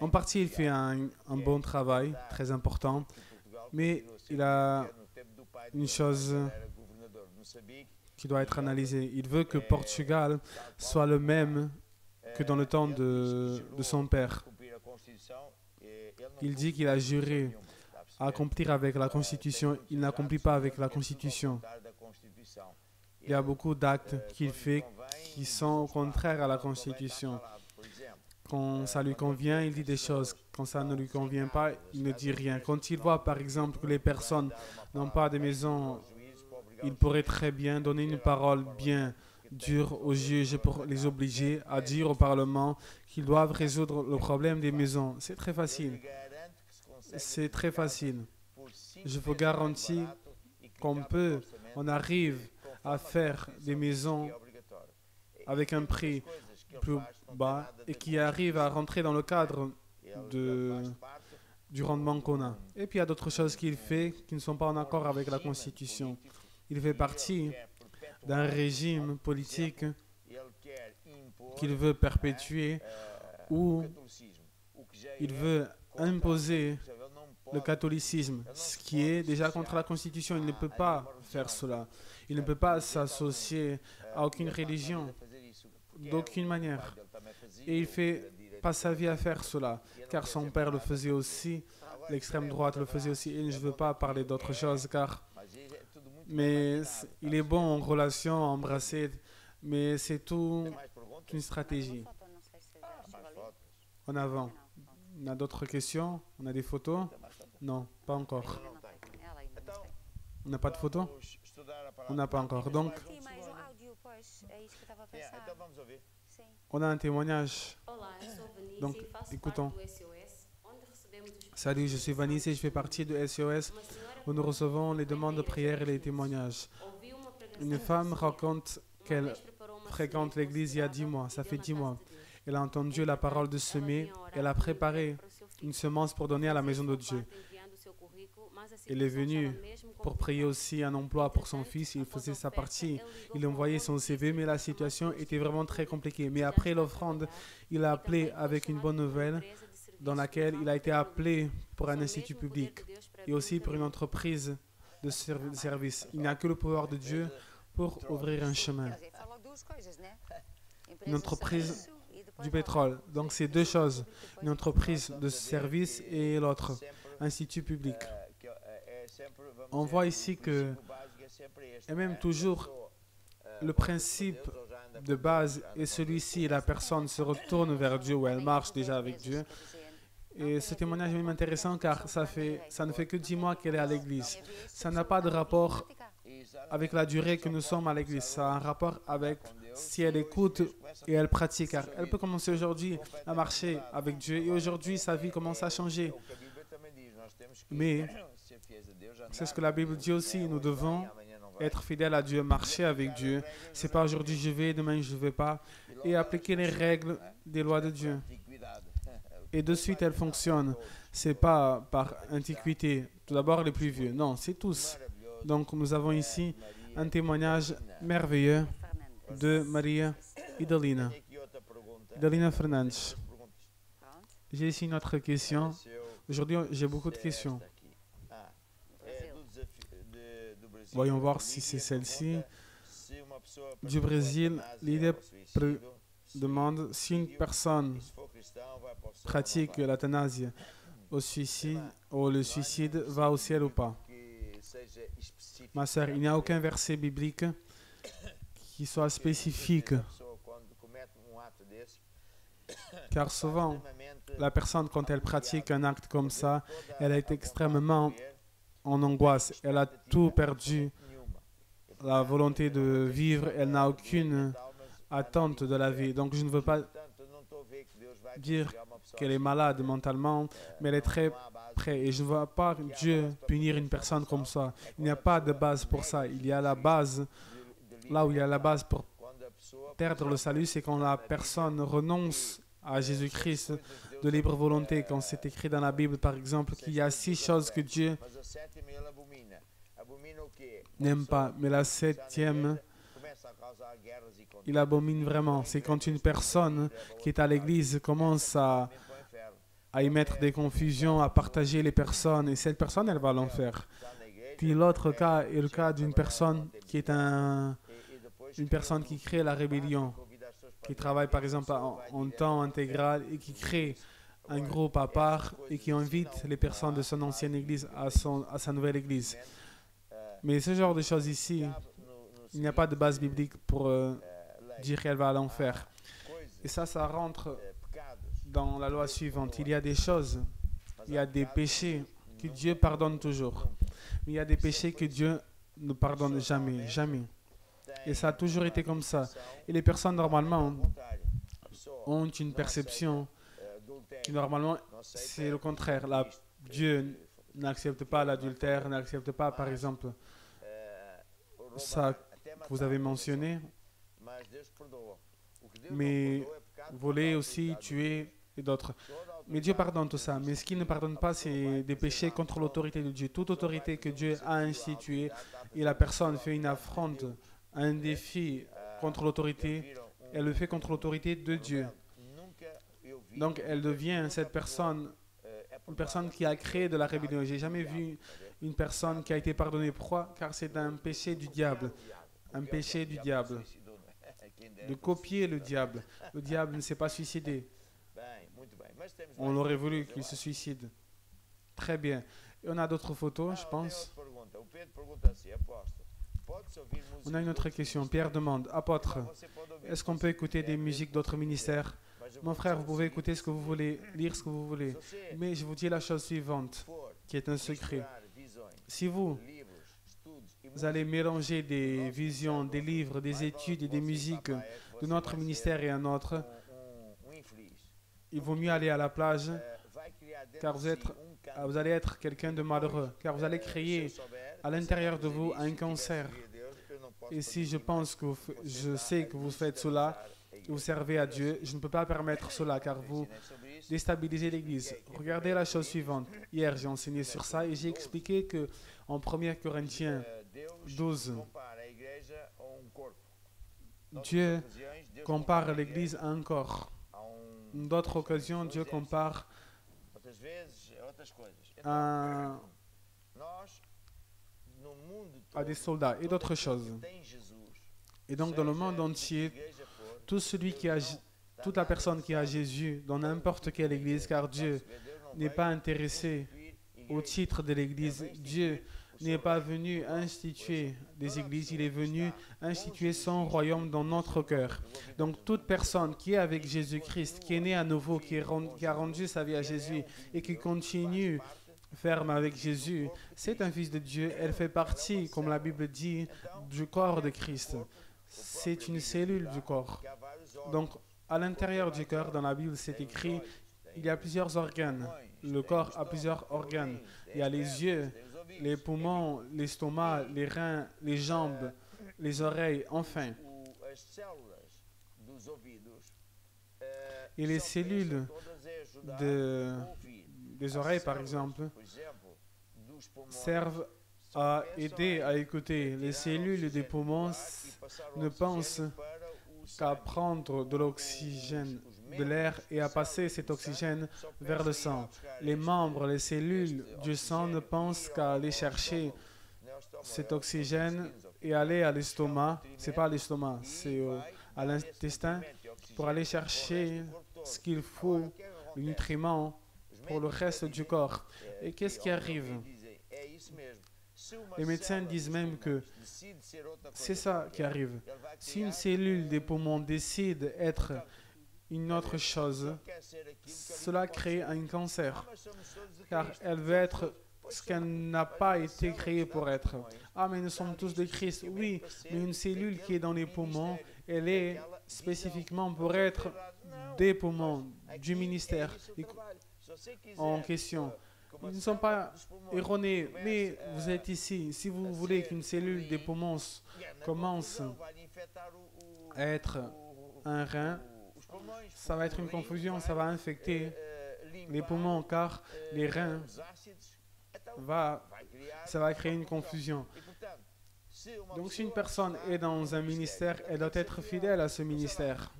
En partie, il fait un bon travail, très important, mais il a une chose qui doit être analysée. Il veut que Portugal soit le même que dans le temps de son père. Il dit qu'il a juré à accomplir avec la Constitution. Il n'accomplit pas avec la Constitution. Il y a beaucoup d'actes qu'il fait qui sont contraires à la Constitution. Quand ça lui convient, il dit des choses. Quand ça ne lui convient pas, il ne dit rien. Quand il voit, par exemple, que les personnes n'ont pas de maison, il pourrait très bien donner une parole bien dure aux juges pour les obliger à dire au Parlement qu'ils doivent résoudre le problème des maisons. C'est très facile. C'est très facile. Je vous garantis on arrive à faire des maisons avec un prix plus bas et qui arrive à rentrer dans le cadre du rendement qu'on a. Et puis il y a d'autres choses qu'il fait qui ne sont pas en accord avec la Constitution. Il fait partie d'un régime politique qu'il veut perpétuer où il veut imposer le catholicisme, ce qui est déjà contre la Constitution. Il ne peut pas faire cela. Il ne peut pas s'associer à aucune religion, d'aucune manière. Et il ne fait pas sa vie à faire cela, car son père le faisait aussi, l'extrême droite le faisait aussi, et je ne veux pas parler d'autre chose, mais il est bon en relation, embrasser, mais c'est tout une stratégie. En avant. On a d'autres questions? On a des photos? Non, pas encore. On n'a pas de photos? On n'a pas encore. Donc, on a un témoignage. Donc, écoutons. Salut, je suis Vanessa et je fais partie de SOS où nous recevons les demandes de prière et les témoignages. Une femme raconte qu'elle fréquente l'église il y a 10 mois. Ça fait 10 mois. Elle a entendu la parole de semer. Elle a préparé une semence pour donner à la maison de Dieu. Elle est venue pour prier aussi un emploi pour son fils. Il faisait sa partie. Il envoyait son CV, mais la situation était vraiment très compliquée. Mais après l'offrande, il a appelé avec une bonne nouvelle dans laquelle il a été appelé pour un institut public et aussi pour une entreprise de service. Il n'y a que le pouvoir de Dieu pour ouvrir un chemin. Une entreprise du pétrole. Donc, c'est deux choses. Une entreprise de service et l'autre, institut public. On voit ici que, et même toujours, le principe de base est celui-ci. La personne se retourne vers Dieu ou elle marche déjà avec Dieu. Et ce témoignage est même intéressant car ça ne fait que 10 mois qu'elle est à l'église. Ça n'a pas de rapport avec la durée que nous sommes à l'église. Ça a un rapport avec si elle écoute et elle pratique. Car elle peut commencer aujourd'hui à marcher avec Dieu et aujourd'hui sa vie commence à changer. Mais c'est ce que la Bible dit aussi. Nous devons être fidèles à Dieu, marcher avec Dieu. C'est pas aujourd'hui je vais, demain je ne vais pas. Et appliquer les règles des lois de Dieu. Et de suite, elle fonctionne. Ce n'est pas par antiquité. Tout d'abord, les plus vieux. Non, c'est tous. Donc, nous avons ici un témoignage merveilleux de Maria Idalina. Idalina Fernandes. J'ai ici une autre question. Aujourd'hui, j'ai beaucoup de questions. Voyons voir si c'est celle-ci. Du Brésil, l'idée demande si une personne pratique l'euthanasie au suicide, ou le suicide va au ciel ou pas. Ma sœur, il n'y a aucun verset biblique qui soit spécifique. Car souvent, la personne, quand elle pratique un acte comme ça, elle est extrêmement en angoisse. Elle a tout perdu, la volonté de vivre. Elle n'a aucune attente de la vie. Donc, je ne veux pas dire qu'elle est malade mentalement, mais elle est très près. Et je ne vois pas Dieu punir une personne comme ça. Il n'y a pas de base pour ça. Il y a la base, là où il y a la base pour perdre le salut, c'est quand la personne renonce à Jésus-Christ de libre volonté. Quand c'est écrit dans la Bible, par exemple, qu'il y a 6 choses que Dieu n'aime pas, mais la 7e, il abomine vraiment. C'est quand une personne qui est à l'église commence à y mettre des confusions, à partager les personnes, et cette personne, elle va à l'enfer. Puis l'autre cas est le cas d'une personne qui est une personne qui crée la rébellion, qui travaille par exemple en temps intégral et qui crée un groupe à part et qui invite les personnes de son ancienne église à sa nouvelle église. Mais ce genre de choses ici, il n'y a pas de base biblique pour dire qu'elle va à l'enfer. Et ça rentre dans la loi suivante. Il y a des choses, il y a des péchés que Dieu pardonne toujours. Mais il y a des péchés que Dieu ne pardonne jamais, jamais. Et ça a toujours été comme ça. Et les personnes, normalement, ont une perception qui, normalement, c'est le contraire. Dieu n'accepte pas l'adultère, n'accepte pas, par exemple, ça que vous avez mentionné, mais voler aussi, tuer et d'autres. Mais Dieu pardonne tout ça. Mais ce qu'il ne pardonne pas, c'est des péchés contre l'autorité de Dieu. Toute autorité que Dieu a instituée et la personne fait une affronte, un défi contre l'autorité, elle le fait contre l'autorité de Dieu. Donc elle devient cette personne, une personne qui a créé de la rébellion. J'ai jamais vu une personne qui a été pardonnée. Pourquoi? Car c'est un péché du diable. Un péché du diable. De copier le diable. Le diable ne s'est pas suicidé. On aurait voulu qu'il se suicide. Très bien. Et on a d'autres photos, je pense. On a une autre question. Pierre demande, apôtre, est-ce qu'on peut écouter des musiques d'autres ministères? Mon frère, vous pouvez écouter ce que vous voulez, lire ce que vous voulez. Mais je vous dis la chose suivante, qui est un secret. Si vous allez mélanger des visions, des livres, des études et des musiques de notre ministère et un autre, il vaut mieux aller à la plage, car vous allez être quelqu'un de malheureux, car vous allez créer à l'intérieur de vous un cancer. Et si je sais que vous faites cela, vous servez à Dieu, je ne peux pas permettre cela, car vous déstabilisez l'Église. Regardez la chose suivante. Hier, j'ai enseigné sur ça et j'ai expliqué que en 1 Corinthiens 12, Dieu compare l'Église à un corps. D'autres occasions, Dieu compare à des soldats et d'autres choses. Et donc, dans le monde entier, toute la personne qui a Jésus dans n'importe quelle église, car Dieu n'est pas intéressé au titre de l'église. Dieu n'est pas venu instituer des églises, il est venu instituer son royaume dans notre cœur. Donc toute personne qui est avec Jésus-Christ, qui est née à nouveau, qui a rendu sa vie à Jésus et qui continue ferme avec Jésus, c'est un fils de Dieu. Elle fait partie, comme la Bible dit, du corps de Christ. C'est une cellule du corps. Donc, à l'intérieur du corps, dans la Bible, c'est écrit, il y a plusieurs organes. Le corps a plusieurs organes. Il y a les yeux, les poumons, l'estomac, les reins, les jambes, les oreilles, enfin. Et les cellules des oreilles, par exemple, servent à aider à écouter. Les cellules des poumons ne pensent qu'à prendre de l'oxygène, de l'air et à passer cet oxygène vers le sang. Les membres, les cellules du sang ne pensent qu'à aller chercher cet oxygène et aller à l'estomac. C'est pas à l'estomac, c'est à l'intestin pour aller chercher ce qu'il faut, les nutriments pour le reste du corps. Et qu'est-ce qui arrive? Les médecins disent même que c'est ça qui arrive. Si une cellule des poumons décide d'être une autre chose, cela crée un cancer, car elle veut être ce qu'elle n'a pas été créée pour être. Ah, mais nous sommes tous de Christ. Oui, mais une cellule qui est dans les poumons, elle est spécifiquement pour être des poumons, du ministère en question. Ils ne sont pas erronés, mais vous êtes ici. Si vous voulez qu'une cellule des poumons commence à être un rein, ça va être une confusion, ça va infecter les poumons, car les reins, ça va créer une confusion. Donc si une personne est dans un ministère, elle doit être fidèle à ce ministère.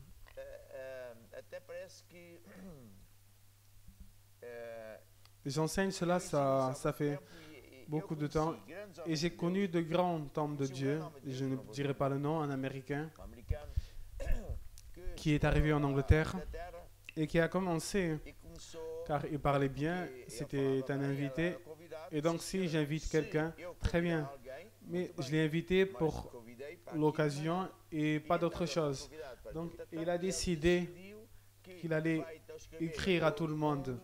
J'enseigne cela, ça fait beaucoup de temps. Et j'ai connu de grands hommes de Dieu, je ne dirai pas le nom, un Américain, qui est arrivé en Angleterre et qui a commencé, car il parlait bien, c'était un invité. Et donc si j'invite quelqu'un, très bien. Mais je l'ai invité pour l'occasion et pas d'autre chose. Donc il a décidé qu'il allait écrire à tout le monde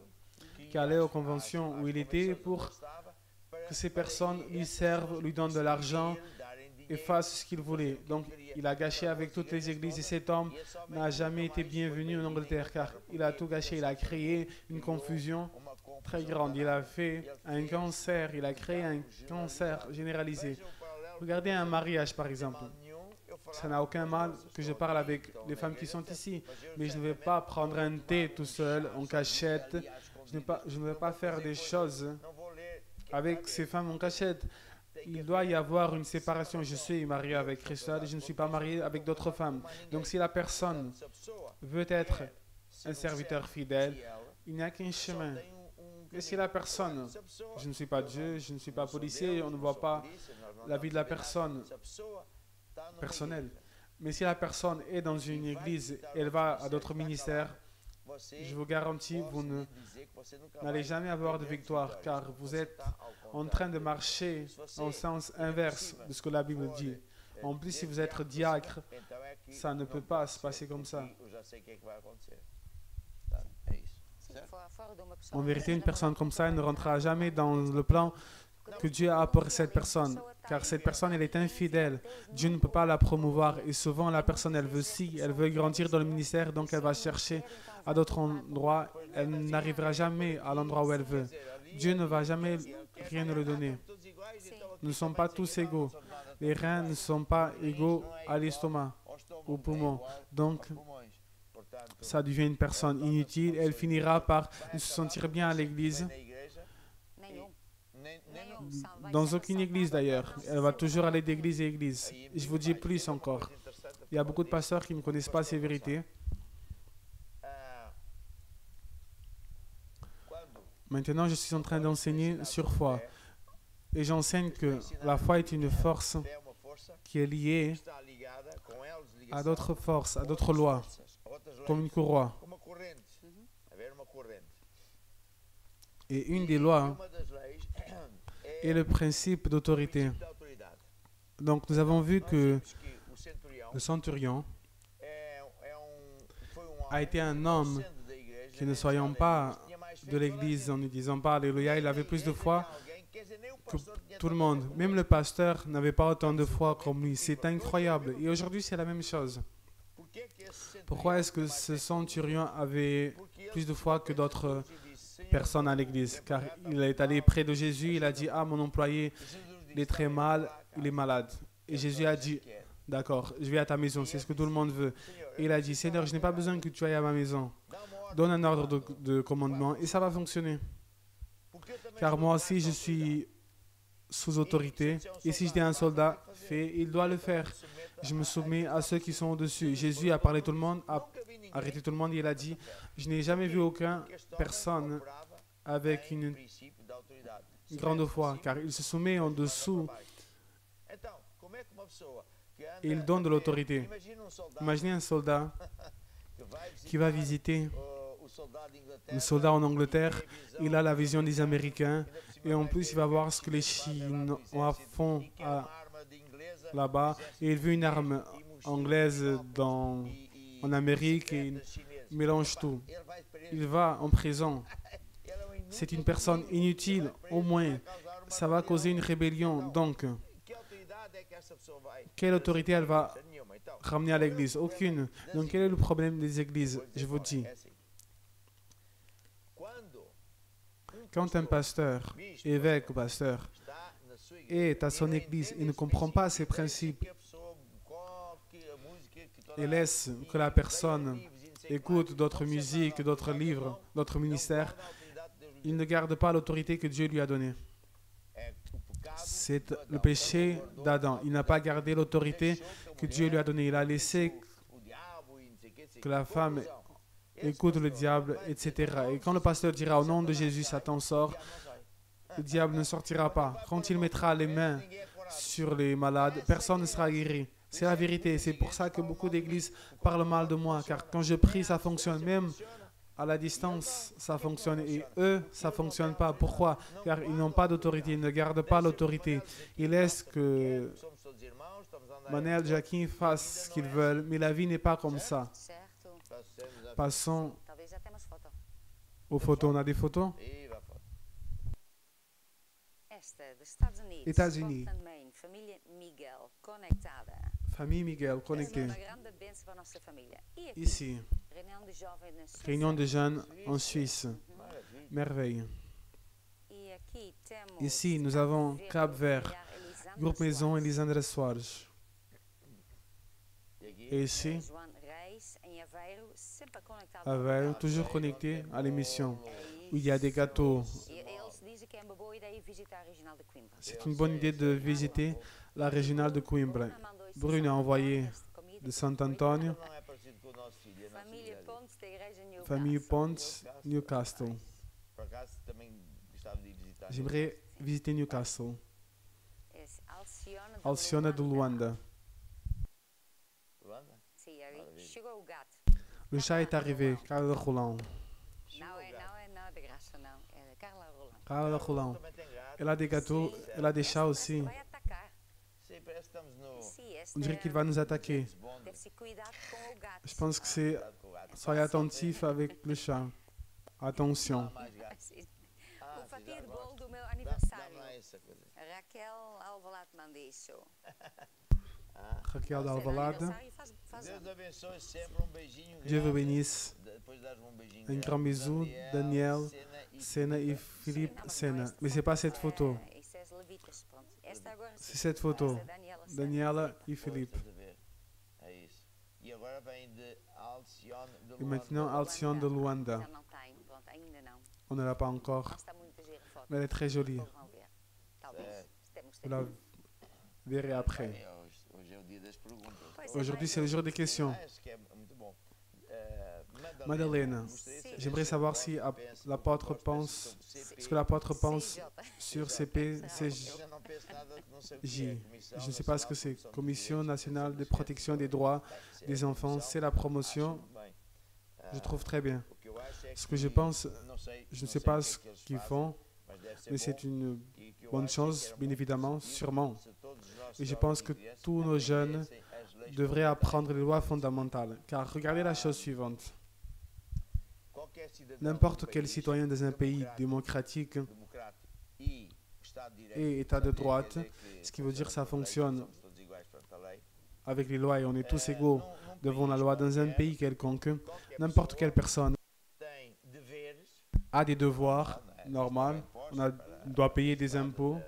qui allait aux conventions où il était pour que ces personnes lui servent, lui donnent de l'argent et fassent ce qu'il voulait. Donc il a gâché avec toutes les églises et cet homme n'a jamais été bienvenu en Angleterre car il a tout gâché. Il a créé une confusion très grande. Il a fait un cancer, il a créé un cancer généralisé. Regardez un mariage par exemple. Ça n'a aucun mal que je parle avec les femmes qui sont ici, mais je ne vais pas prendre un thé tout seul en cachette. Je ne vais pas faire des choses avec ces femmes en cachette. Il doit y avoir une séparation. Je suis marié avec Christelle et je ne suis pas marié avec d'autres femmes. Donc si la personne veut être un serviteur fidèle, il n'y a qu'un chemin. Et si la personne, je ne suis pas Dieu, je ne suis pas policier, on ne voit pas la vie de la personne personnelle. Mais si la personne est dans une église, elle va à d'autres ministères, je vous garantis, vous n'allez jamais avoir de victoire, car vous êtes en train de marcher en sens inverse de ce que la Bible dit. En plus, si vous êtes diacre, ça ne peut pas se passer comme ça. En vérité, une personne comme ça ne rentrera jamais dans le plan que Dieu a pour cette personne, car cette personne, elle est infidèle. Dieu ne peut pas la promouvoir et souvent la personne, elle veut grandir dans le ministère, donc elle va chercher à d'autres endroits. Elle n'arrivera jamais à l'endroit où elle veut. Dieu ne va jamais rien nous le donner. Nous ne sommes pas tous égaux. Les reins ne sont pas égaux à l'estomac, au poumon. Donc, ça devient une personne inutile. Elle finira par se sentir bien à l'église. Dans aucune église d'ailleurs. Elle va toujours aller d'église à église. Je vous dis plus encore. Il y a beaucoup de pasteurs qui ne connaissent pas ces vérités. Maintenant, je suis en train d'enseigner sur foi. Et j'enseigne que la foi est une force qui est liée à d'autres forces, à d'autres lois, comme une courroie. Et une des lois est le principe d'autorité. Donc nous avons vu que le centurion a été un homme qui, ne soyons pas de l'église en ne disant pas Alléluia, il avait plus de foi que tout le monde. Même le pasteur n'avait pas autant de foi comme lui. C'est incroyable. Et aujourd'hui, c'est la même chose. Pourquoi est-ce que ce centurion avait plus de foi que d'autres personnes à l'église? Car il est allé près de Jésus, il a dit « Ah, mon employé, il est très mal, il est malade. » Et Jésus a dit « D'accord, je vais à ta maison, c'est ce que tout le monde veut. » Et il a dit « Seigneur, je n'ai pas besoin que tu ailles à ma maison. Donne un ordre de commandement et ça va fonctionner. » Car moi aussi, je suis sous autorité. Et si je dis à un soldat, fais, il doit le faire. Je me soumets à ceux qui sont au-dessus. Jésus a parlé tout le monde, a arrêté tout le monde et il a dit, je n'ai jamais vu aucune personne avec une grande foi, car il se soumet en dessous Et il donne de l'autorité. Imaginez un soldat qui va visiter le soldat en Angleterre. Il a la vision des Américains. Et en plus, il va voir ce que les Chinois font là-bas. Et il veut une arme anglaise en Amérique et il mélange tout. Il va en prison. C'est une personne inutile, au moins. Ça va causer une rébellion. Donc, quelle autorité elle va ramener à l'église? Aucune. Donc, quel est le problème des églises? Je vous dis. Quand un pasteur, évêque ou pasteur, est à son église et ne comprend pas ses principes et laisse que la personne écoute d'autres musiques, d'autres livres, d'autres ministères, il ne garde pas l'autorité que Dieu lui a donnée. C'est le péché d'Adam. Il n'a pas gardé l'autorité que Dieu lui a donnée. Il a laissé que la femme écoute le diable, etc. Et quand le pasteur dira au nom de Jésus, Satan sort, le diable ne sortira pas. Quand il mettra les mains sur les malades, personne ne sera guéri. C'est la vérité. C'est pour ça que beaucoup d'églises parlent mal de moi. Car quand je prie, ça fonctionne. Même à la distance, ça fonctionne. Et eux, ça ne fonctionne pas. Pourquoi? Car ils n'ont pas d'autorité. Ils ne gardent pas l'autorité. Ils laissent que Manel, Jacquin fassent ce qu'ils veulent. Mais la vie n'est pas comme ça. Passons aux photos. On a des photos? États-Unis. Famille Miguel connectée. Ici, réunion de jeunes en Suisse. Merveille. Ici, nous avons Cap-Vert, groupe Maison Elisandra Soares. Et ici, Aveiro, toujours connecté à l'émission, où il y a des gâteaux. C'est une bonne idée de visiter la régionale de Coimbra. Bruno a envoyé de Sant'Antonio, famille Pontes, Newcastle. J'aimerais visiter Newcastle. Alciona de Luanda. Le chat est arrivé, Carla Roland. Carla Roland. Elle a des gâteaux, elle a des chats aussi. On dirait qu'il va nous attaquer. Je pense que c'est... Soyez attentif avec le chat. Attention. Raquel Alvalade. Dieu vous bénisse. Un grand bisou. Daniel, Sena et Philippe Sena. Mais ce n'est pas cette photo. C'est cette photo. Daniela et Philippe. Et maintenant, Alcione de Luanda. On ne l'a pas encore. Mais elle est très jolie. Vous la verrez après. Aujourd'hui, c'est le jour des questions. Madeleine, j'aimerais savoir si l'apôtre pense, ce que l'apôtre pense sur CPCJ. Je ne sais pas ce que c'est. Commission nationale de protection des droits des enfants, c'est la promotion. Je trouve très bien. Ce que je pense, je ne sais pas ce qu'ils font, mais c'est une bonne chose, bien évidemment, sûrement. Et je pense que tous nos jeunes devraient apprendre les lois fondamentales. Car regardez la chose suivante. N'importe quel citoyen dans un pays démocratique et état de droite, ce qui veut dire que ça fonctionne avec les lois et on est tous égaux devant la loi dans un pays quelconque, n'importe quelle personne a des devoirs normaux, on doit payer des impôts,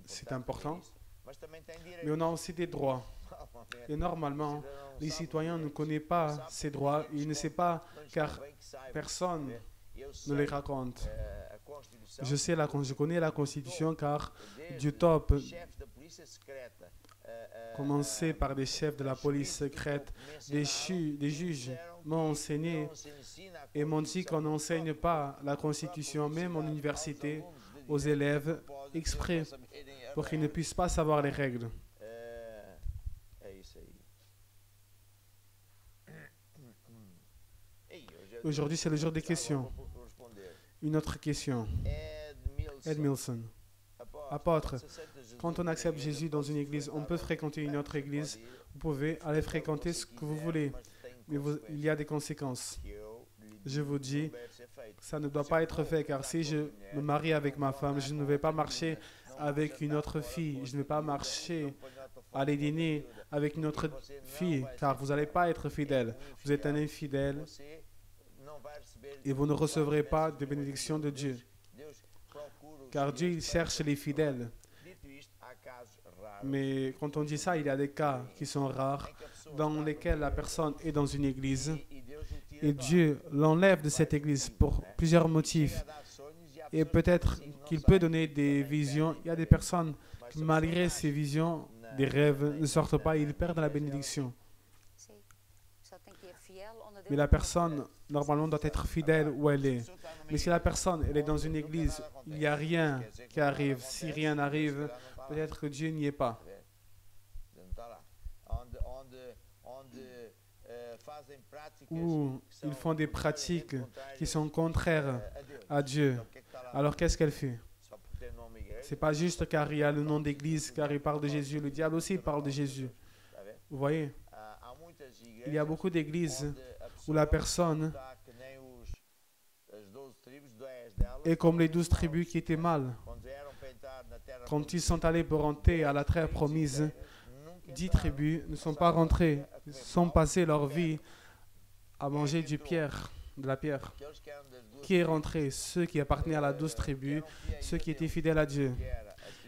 c'est important, mais on a aussi des droits. Et normalement, les citoyens ne connaissent pas ces droits, ils ne savent pas car personne ne les raconte. Je connais la Constitution car du top, commencé par des chefs de la police secrète, des juges m'ont enseigné et m'ont dit qu'on n'enseigne pas la Constitution, même en université. aux élèves exprès pour qu'ils ne puissent pas savoir les règles. Aujourd'hui, c'est le jour des questions. Une autre question. Ed Milson. Apôtre, quand on accepte Jésus dans une église, on peut fréquenter une autre église. Vous pouvez aller fréquenter ce que vous voulez, mais il y a des conséquences. Je vous dis, ça ne doit pas être fait, car si je me marie avec ma femme, je ne vais pas marcher avec une autre fille. Je ne vais pas marcher, aller dîner avec une autre fille, car vous n'allez pas être fidèle. Vous êtes un infidèle et vous ne recevrez pas de bénédiction de Dieu. Car Dieu, il cherche les fidèles. Mais quand on dit ça, il y a des cas qui sont rares, dans lesquels la personne est dans une église et Dieu l'enlève de cette église pour plusieurs motifs. Et peut-être qu'il peut donner des visions. Il y a des personnes qui, malgré ces visions, des rêves, ne sortent pas et ils perdent la bénédiction. Mais la personne, normalement, doit être fidèle où elle est. Mais si la personne, elle est dans une église, il n'y a rien qui arrive. Si rien n'arrive, peut-être que Dieu n'y est pas. Ou ils font des pratiques qui sont contraires à Dieu. Alors qu'est-ce qu'elle fait? Ce n'est pas juste car il y a le nom d'église, car il parle de Jésus. Le diable aussi parle de Jésus. Vous voyez? Il y a beaucoup d'églises où la personne est comme les 12 tribus qui étaient mal. Quand ils sont allés pour rentrer à la terre promise, 10 tribus ne sont pas rentrées. Ils sont passés leur vie à manger de la pierre. Qui est rentré? Ceux qui appartenaient à la 12 tribus, ceux qui étaient fidèles à Dieu,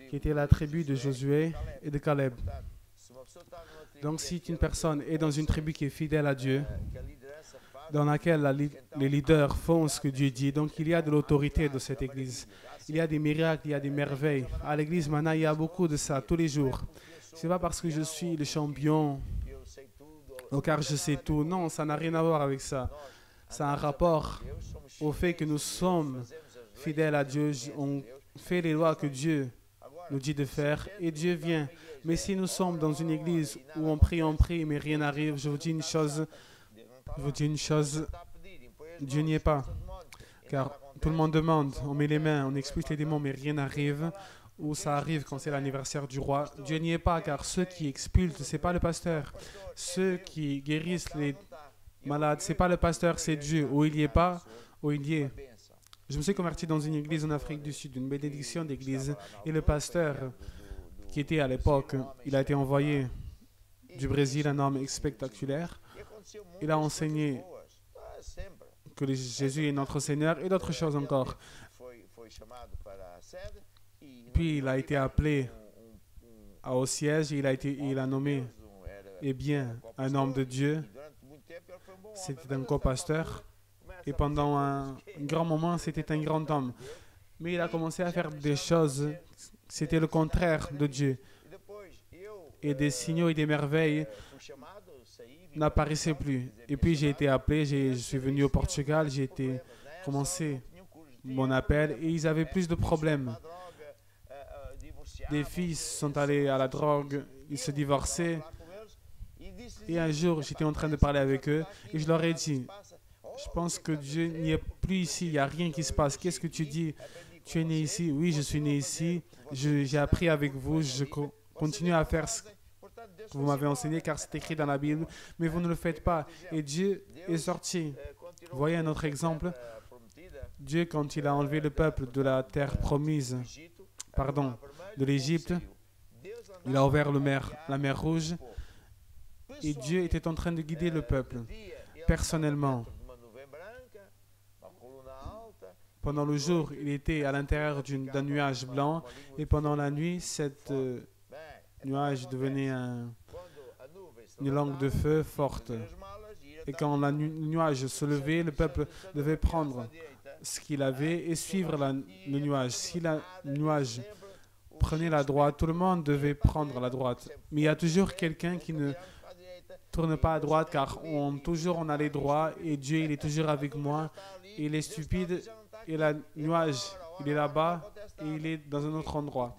qui étaient la tribu de Josué et de Caleb. Donc si une personne est dans une tribu qui est fidèle à Dieu, dans laquelle les leaders font ce que Dieu dit, donc il y a de l'autorité de cette église. Il y a des miracles, il y a des merveilles. À l'église maintenant, il y a beaucoup de ça, tous les jours. Ce n'est pas parce que je suis le champion, ou car je sais tout. Non, ça n'a rien à voir avec ça. Ça a un rapport au fait que nous sommes fidèles à Dieu. On fait les lois que Dieu nous dit de faire et Dieu vient. Mais si nous sommes dans une église où on prie, mais rien n'arrive, je vous dis une chose, Dieu n'y est pas. Car tout le monde demande, on met les mains, on expulse les démons, mais rien n'arrive. Ou ça arrive quand c'est l'anniversaire du roi. Dieu n'y est pas, car ceux qui expulsent, ce n'est pas le pasteur. Ceux qui guérissent les malades, ce n'est pas le pasteur, c'est Dieu. Où il n'y est pas, où il y est. Je me suis converti dans une église en Afrique du Sud, une bénédiction d'église. Et le pasteur, qui était à l'époque, il a été envoyé du Brésil, un homme spectaculaire. Il a enseigné que Jésus est notre Seigneur et d'autres choses encore. Puis il a été appelé au siège, il a nommé un homme de Dieu. C'était un copasteur. Et pendant un grand moment, c'était un grand homme. Mais il a commencé à faire des choses, c'était le contraire de Dieu. Et des signaux et des merveilles n'apparaissaient plus. Et puis j'ai été appelé, je suis venu au Portugal, j'ai commencé mon appel et ils avaient plus de problèmes. Des filles sont allées à la drogue, ils se divorçaient. Et un jour, j'étais en train de parler avec eux et je leur ai dit, je pense que Dieu n'y est plus ici, il n'y a rien qui se passe. Qu'est-ce que tu dis? Tu es né ici? Oui, je suis né ici. J'ai appris avec vous, je continue à faire ce que vous m'avez enseigné car c'est écrit dans la Bible, mais vous ne le faites pas. Et Dieu est sorti. Vous voyez un autre exemple? Dieu, quand il a enlevé le peuple de la terre promise, de l'Égypte, il a ouvert la mer Rouge et Dieu était en train de guider le peuple personnellement. Pendant le jour, il était à l'intérieur d'un nuage blanc et pendant la nuit, cet nuage devenait une langue de feu forte. Et quand le nuage se levait, le peuple devait prendre ce qu'il avait et suivre le nuage. Si le nuage prenait la droite, tout le monde devait prendre la droite. Mais il y a toujours quelqu'un qui ne tourne pas à droite car on allait droit et Dieu il est toujours avec moi. Et il est stupide et le nuage il est là-bas et il est dans un autre endroit.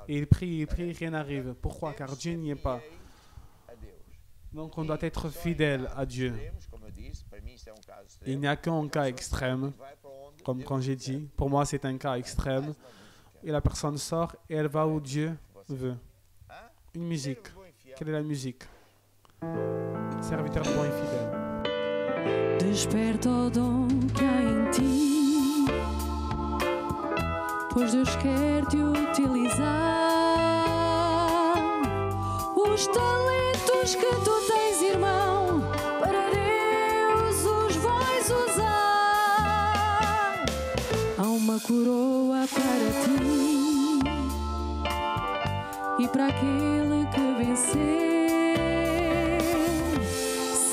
Et il prie, rien n'arrive. Pourquoi? Car Dieu n'y est pas. Donc on doit être fidèle à Dieu. Il n'y a qu'un cas extrême, comme quand j'ai dit. Pour moi, c'est un cas extrême. Et la personne sort et elle va où Dieu veut. Une musique. Quelle est la musique? Serviteur bon et fidèle. Desperta o dom que há em ti, pois Deus quer te utilizar. Os talentos que tu tens, irmão, para Deus os vais usar. Há uma coroa para ti e para aquele que vencer.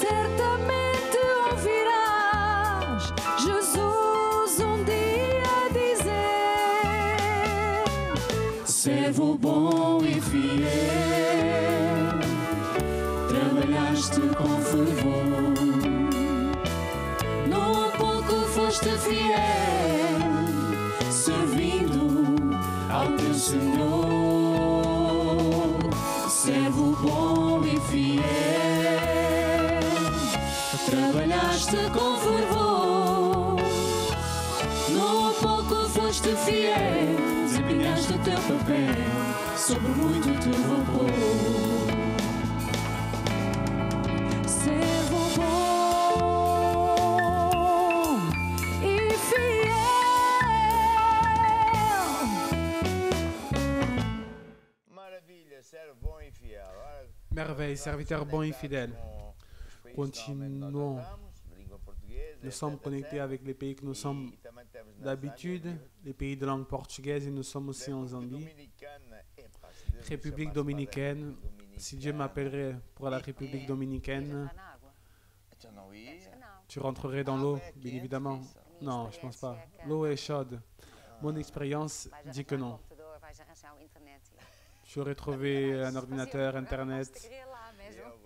Certamente ouvirás Jesus um dia dizer: servo bom e fiel, trabalhaste com fervor, no pouco foste fiel, servindo ao teu Senhor. Servo bom e fiel, trabalhaste com fervor, no pouco foste fiel, desempenhaste o teu papel, sobre muito te vou pôr. Servo bom e fiel. Maravilha, servo bom e fiel. Merveille, serviteur bon et fidèle. Continuons. Nous sommes connectés avec les pays que nous sommes d'habitude, les pays de langue portugaise, et nous sommes aussi en Zambie. République dominicaine. Si Dieu m'appellerait pour la République dominicaine, tu rentrerais dans l'eau, bien évidemment. Non, je ne pense pas. L'eau est chaude. Mon expérience dit que non. Tu aurais trouvé un ordinateur, Internet,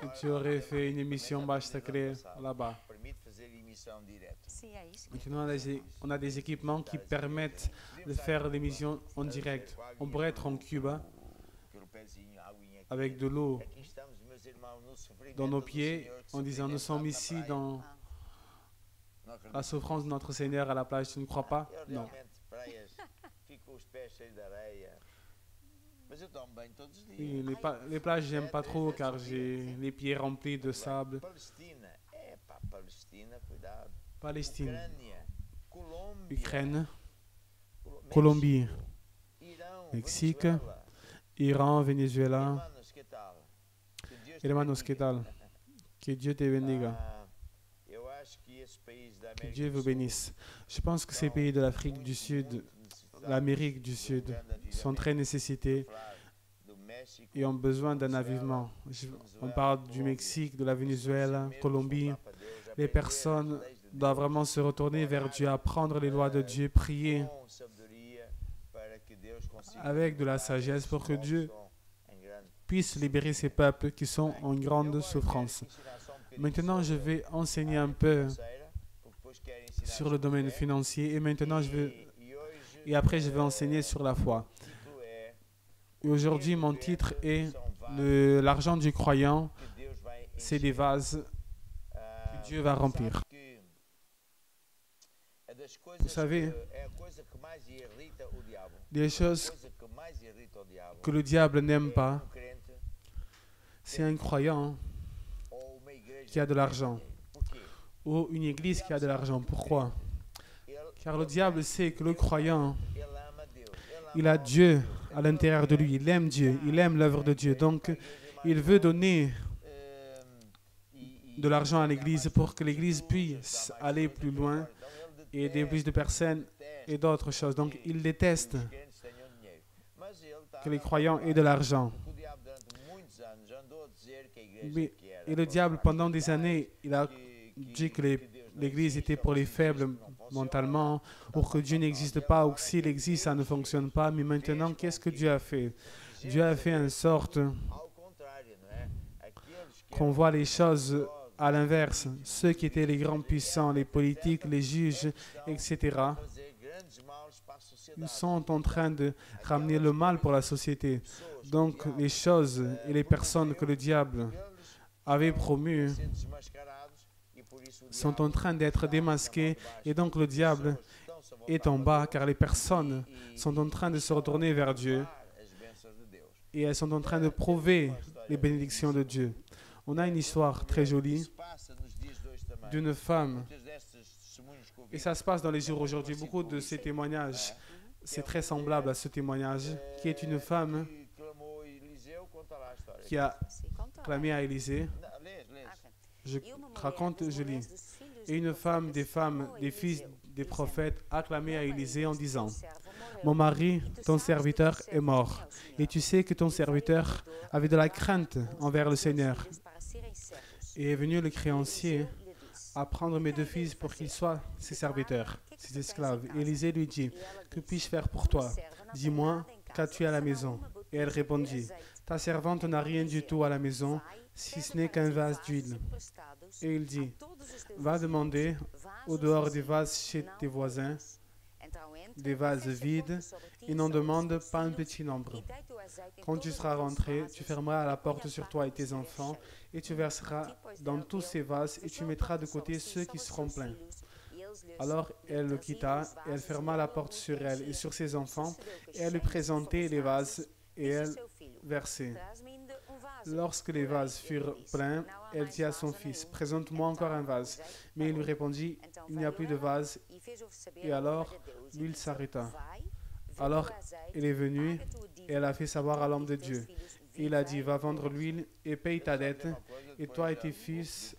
et tu aurais fait une émission Basta Crer là-bas. Maintenant, on a des équipements qui permettent de faire l'émission en direct. On pourrait être en Cuba avec de l'eau dans nos pieds en disant nous sommes ici dans la souffrance de notre Seigneur à la plage. Tu ne crois pas? Non. Oui, les plages, j'aime pas trop car j'ai les pieds remplis de sable. Palestine, Ukraine, Colombie, Mexique, Iran, Venezuela. Hermanos, ¿qué tal? Que Dieu te bendiga. Que Dieu vous bénisse. Je pense que ces pays de l'Afrique du Sud, l'Amérique du Sud, sont très nécessités et ont besoin d'un avivement. On parle du Mexique, de la Venezuela, Colombie. Les personnes doivent vraiment se retourner vers Dieu, apprendre les lois de Dieu, prier avec de la sagesse pour que Dieu puisse libérer ces peuples qui sont en grande souffrance. Maintenant, je vais enseigner un peu sur le domaine financier et après je vais enseigner sur la foi. Et aujourd'hui, mon titre est l'argent du croyant, c'est des vases que Dieu va remplir. Vous savez, des choses que le diable n'aime pas, c'est un croyant qui a de l'argent ou une église qui a de l'argent. Pourquoi? Car le diable sait que le croyant, il a Dieu à l'intérieur de lui, il aime Dieu, il aime l'œuvre de Dieu. Donc, il veut donner de l'argent à l'église pour que l'église puisse aller plus loin et aider plus de personnes et d'autres choses. Donc, il déteste que les croyants aient de l'argent. Et le diable, pendant des années, il a dit que l'église était pour les faibles mentalement, ou que Dieu n'existe pas, ou que s'il existe, ça ne fonctionne pas. Mais maintenant, qu'est-ce que Dieu a fait? Dieu a fait en sorte qu'on voit les choses à l'inverse. Ceux qui étaient les grands puissants, les politiques, les juges, etc., Ils sont en train de ramener le mal pour la société. Donc les choses et les personnes que le diable avait promues sont en train d'être démasquées et donc le diable est en bas car les personnes sont en train de se retourner vers Dieu et elles sont en train de prouver les bénédictions de Dieu. On a une histoire très jolie d'une femme et ça se passe dans les jours aujourd'hui. Beaucoup de ces témoignages, c'est très semblable à ce témoignage qui est une femme qui a clamé à Élisée. Je raconte, je lis. Et une femme, des fils des prophètes, a clamé à Élisée en disant: mon mari, ton serviteur, est mort. Et tu sais que ton serviteur avait de la crainte envers le Seigneur. Et est venu le créancier à prendre mes 2 fils pour qu'ils soient ses serviteurs, ses esclaves. Et Élisée lui dit: que puis-je faire pour toi? Dis-moi, qu'as-tu à la maison? Et elle répondit: ta servante n'a rien du tout à la maison, si ce n'est qu'un vase d'huile. Et il dit: va demander au dehors des vases chez tes voisins, des vases vides, et n'en demande pas un petit nombre. Quand tu seras rentré, tu fermeras la porte sur toi et tes enfants, et tu verseras dans tous ces vases, et tu mettras de côté ceux qui seront pleins. Alors elle le quitta, et elle ferma la porte sur elle et sur ses enfants, et elle lui présentait les vases, et elle versait. Lorsque les vases furent pleins, elle dit à son fils: présente-moi encore un vase. Mais il lui répondit: il n'y a plus de vase. Et alors, l'huile s'arrêta. Alors, elle est venue et elle a fait savoir à l'homme de Dieu. Et il a dit: va vendre l'huile et paye ta dette, et toi et tes fils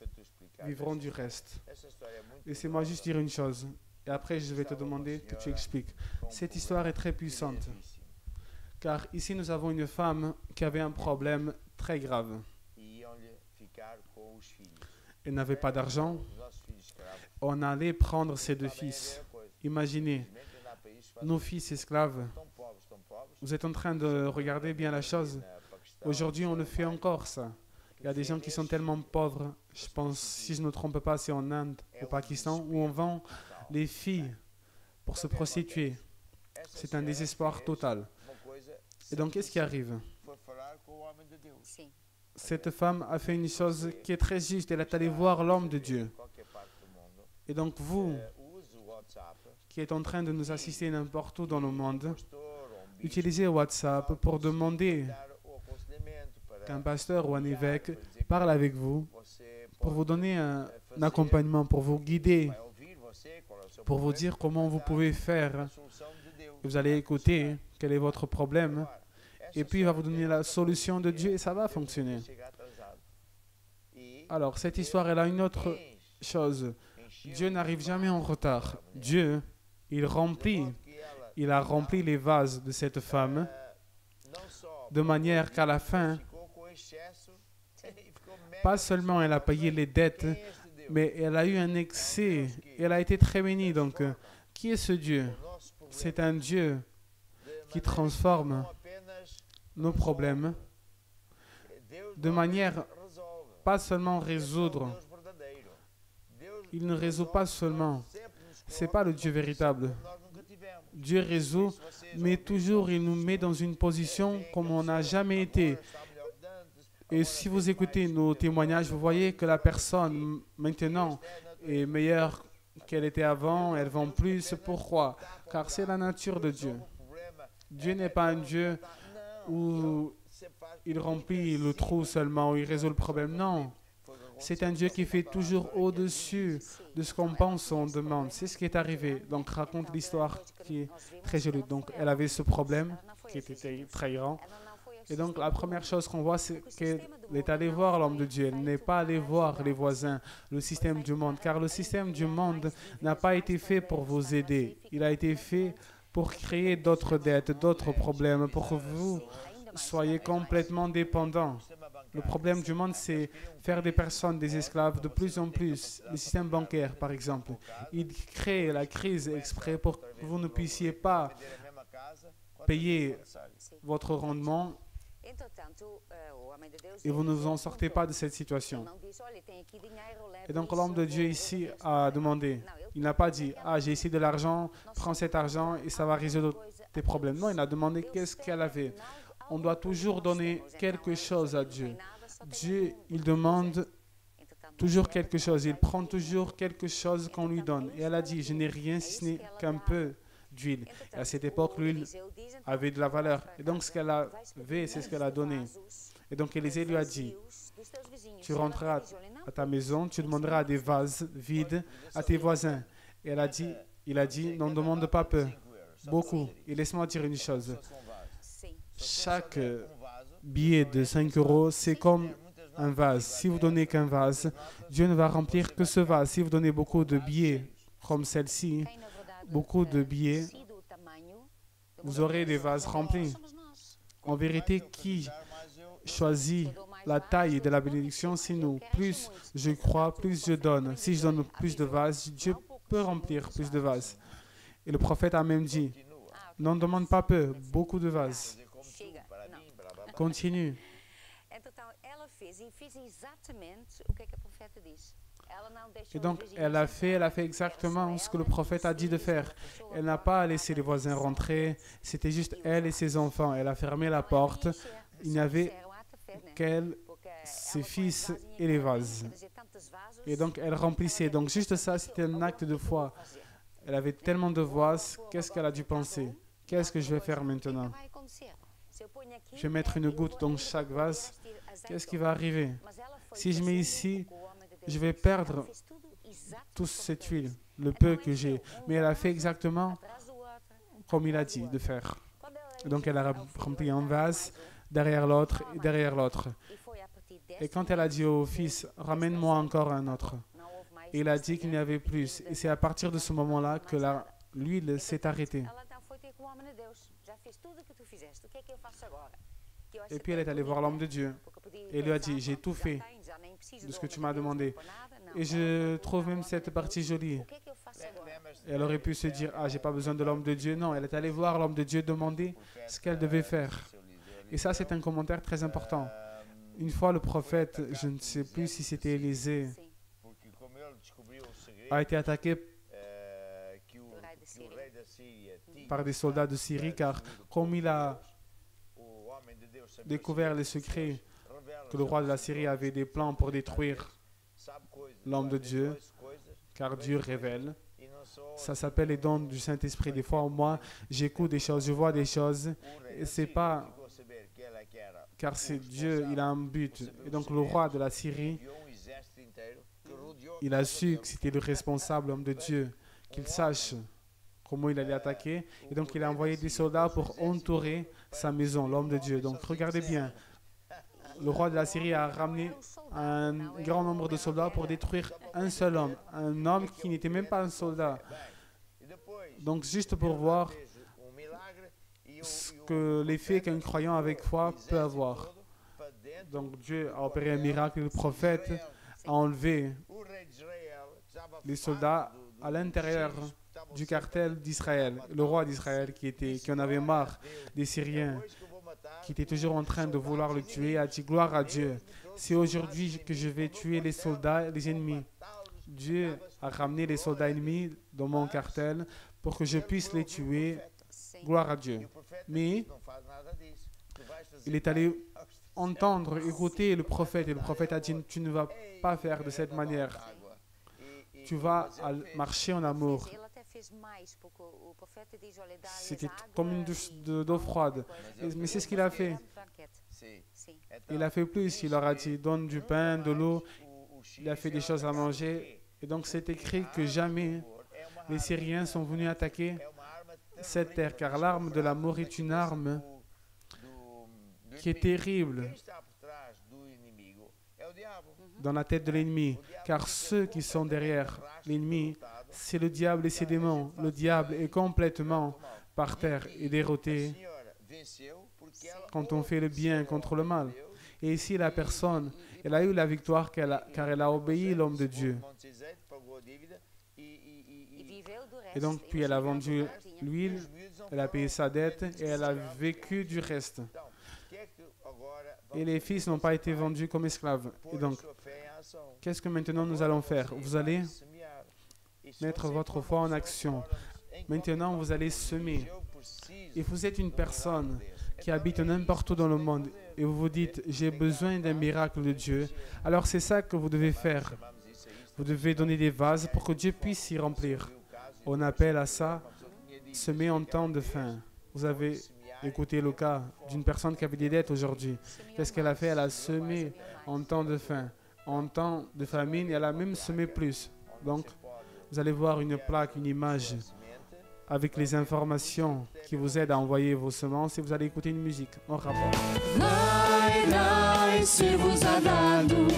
vivront du reste. Laissez-moi juste dire une chose, et après je vais te demander que tu expliques. Cette histoire est très puissante, car ici nous avons une femme qui avait un problème très grave. Elle n'avait pas d'argent. On allait prendre ses 2 fils. Imaginez, nos fils esclaves. Vous êtes en train de regarder bien la chose. Aujourd'hui, on le fait encore, ça. Il y a des gens qui sont tellement pauvres. Je pense, si je ne me trompe pas, c'est en Inde, au Pakistan, où on vend les filles pour se prostituer. C'est un désespoir total. Et donc, qu'est-ce qui arrive? Cette femme a fait une chose qui est très juste. Elle est allée voir l'homme de Dieu. Et donc, vous, qui êtes en train de nous assister n'importe où dans le monde, utilisez WhatsApp pour demander qu'un pasteur ou un évêque parle avec vous, pour vous donner un accompagnement, pour vous guider, pour vous dire comment vous pouvez faire. Vous allez écouter quel est votre problème, et puis il va vous donner la solution de Dieu et ça va fonctionner. Alors, cette histoire, elle a une autre chose. Dieu n'arrive jamais en retard. Dieu, il a rempli les vases de cette femme de manière qu'à la fin, pas seulement elle a payé les dettes, mais elle a eu un excès. Elle a été très bénie. Donc, qui est ce Dieu? C'est un Dieu qui transforme nos problèmes de manière pas seulement résoudre. Il ne résout pas seulement. Ce n'est pas le Dieu véritable. Dieu résout, mais toujours il nous met dans une position comme on n'a jamais été. Et si vous écoutez nos témoignages, vous voyez que la personne maintenant est meilleure qu'elle était avant, elle vend plus. Pourquoi? Car c'est la nature de Dieu. Dieu n'est pas un Dieu où il remplit le trou seulement, où il résout le problème. Non. C'est un Dieu qui fait toujours au-dessus de ce qu'on pense ou on demande. C'est ce qui est arrivé. Donc, raconte l'histoire qui est très jolie. Donc, elle avait ce problème qui était très grand. Et donc, la première chose qu'on voit, c'est qu'elle est allée voir l'homme de Dieu. Elle n'est pas allée voir les voisins, le système du monde. Car le système du monde n'a pas été fait pour vous aider. Il a été fait pour créer d'autres dettes, d'autres problèmes, pour que vous soyez complètement dépendants. Le problème du monde, c'est faire des personnes des esclaves de plus en plus. Le système bancaire, par exemple, il crée la crise exprès pour que vous ne puissiez pas payer votre rendement Et vous ne vous en sortez pas de cette situation. Et donc l'homme de Dieu ici a demandé. Il n'a pas dit, ah j'ai ici de l'argent, prends cet argent et ça va résoudre tes problèmes. Non, il a demandé qu'est-ce qu'elle avait. On doit toujours donner quelque chose à Dieu. Dieu, il demande toujours quelque chose. Il prend toujours quelque chose qu'on lui donne. Et elle a dit, je n'ai rien si ce n'est qu'un peu d'huile. Et à cette époque, l'huile avait de la valeur. Et donc, ce qu'elle avait, c'est ce qu'elle a donné. Et donc, Élisée lui a dit, tu rentreras à ta maison, tu demanderas des vases vides à tes voisins. Et il a dit, n'en demande pas peu, beaucoup. Et laisse-moi dire une chose. Chaque billet de 5 €, c'est comme un vase. Si vous donnez qu'un vase, Dieu ne va remplir que ce vase. Si vous donnez beaucoup de billets, comme celle-ci, beaucoup de billets, vous aurez des vases remplis. En vérité, qui choisit la taille de la bénédiction? C'est nous. Plus je crois, plus je donne. Si je donne plus de vases, Dieu peut remplir plus de vases. Et le prophète a même dit, n'en demande pas peu, beaucoup de vases. Continue. Et donc, elle a fait exactement ce que le prophète a dit de faire. Elle n'a pas laissé les voisins rentrer, c'était juste elle et ses enfants. Elle a fermé la porte, il n'y avait qu'elle, ses fils et les vases. Et donc, elle remplissait. Donc, juste ça, c'était un acte de foi. Elle avait tellement de vases, qu'est-ce qu'elle a dû penser? Qu'est-ce que je vais faire maintenant? Je vais mettre une goutte dans chaque vase. Qu'est-ce qui va arriver? Si je mets ici, je vais perdre toute cette huile, le peu que j'ai. Mais elle a fait exactement comme il a dit de faire. Donc elle a rempli un vase derrière l'autre et derrière l'autre. Et quand elle a dit au fils, ramène-moi encore un autre, et il a dit qu'il n'y avait plus. Et c'est à partir de ce moment-là que l'huile s'est arrêtée. Et puis elle est allée voir l'homme de Dieu et lui a dit, j'ai tout fait de ce que tu m'as demandé. Et je trouve même cette partie jolie. Et elle aurait pu se dire, ah, j'ai pas besoin de l'homme de Dieu. Non, elle est allée voir l'homme de Dieu demander ce qu'elle devait faire. Et ça, c'est un commentaire très important. Une fois, le prophète, je ne sais plus si c'était Élisée, a été attaqué par des soldats de Syrie, car comme il a découvert les secrets que le roi de la Syrie avait des plans pour détruire l'homme de Dieu, car Dieu révèle. Ça s'appelle les dons du Saint-Esprit. Des fois, moi, j'écoute des choses, je vois des choses, et c'est pas car c'est Dieu, il a un but. Et donc le roi de la Syrie, il a su que c'était le responsable, l'homme de Dieu, qu'il sache comment il allait attaquer. Et donc il a envoyé des soldats pour entourer sa maison, l'homme de Dieu. Donc regardez bien, le roi de la Syrie a ramené un grand nombre de soldats pour détruire un seul homme, un homme qui n'était même pas un soldat. Donc juste pour voir ce que l'effet qu'un croyant avec foi peut avoir. Donc Dieu a opéré un miracle, le prophète a enlevé les soldats à l'intérieur du cartel d'Israël. Le roi d'Israël qui en avait marre des Syriens, qui était toujours en train de vouloir le tuer, a dit gloire à Dieu. C'est aujourd'hui que je vais tuer les soldats, les ennemis. Dieu a ramené les soldats ennemis dans mon cartel pour que je puisse les tuer. Gloire à Dieu. Mais il est allé entendre, écouter le prophète, et le prophète a dit, tu ne vas pas faire de cette manière. Tu vas marcher en amour. C'était comme une douche d'eau froide. Mais c'est ce qu'il a fait. Il a fait plus. Il leur a dit, donne du pain, de l'eau. Il a fait des choses à manger. Et donc c'est écrit que jamais les Syriens sont venus attaquer cette terre, car l'arme de l'amour est une arme qui est terrible dans la tête de l'ennemi, car ceux qui sont derrière l'ennemi, c'est le diable et ses démons. Le diable est complètement par terre et dérouté quand on fait le bien contre le mal. Et ici, la personne, elle a eu la victoire car elle a obéi l'homme de Dieu. Et donc, puis elle a vendu l'huile, elle a payé sa dette et elle a vécu du reste. Et les fils n'ont pas été vendus comme esclaves. Et donc, qu'est-ce que maintenant nous allons faire? Vous allez mettre votre foi en action. Maintenant, vous allez semer. Et vous êtes une personne qui habite n'importe où dans le monde et vous vous dites, j'ai besoin d'un miracle de Dieu. Alors c'est ça que vous devez faire. Vous devez donner des vases pour que Dieu puisse s'y remplir. On appelle à ça semer en temps de faim. Vous avez écouté le cas d'une personne qui avait des dettes aujourd'hui. Qu'est-ce qu'elle a fait? Elle a semé en temps de faim. En temps de famine, elle a même semé plus. Donc, vous allez voir une plaque, une image avec les informations qui vous aident à envoyer vos semences et vous allez écouter une musique en rapport. Dai, dai, ser-vos-á dado,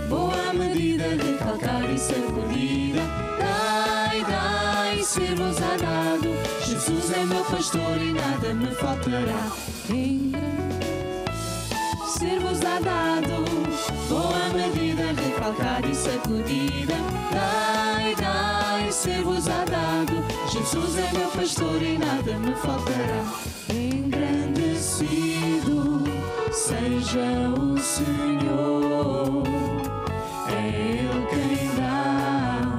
boa medida, recalcar e sacudida. Dai, dai, ser-vos-á dado, Jesus é meu pastor e nada me faltará. Ser-vos-á dado, boa medida, recalcar e sacudida. Dai, dai, ser-vos-á dado, Jesus é meu pastor e nada me faltará. Engrandecido seja o Senhor, é Ele quem dá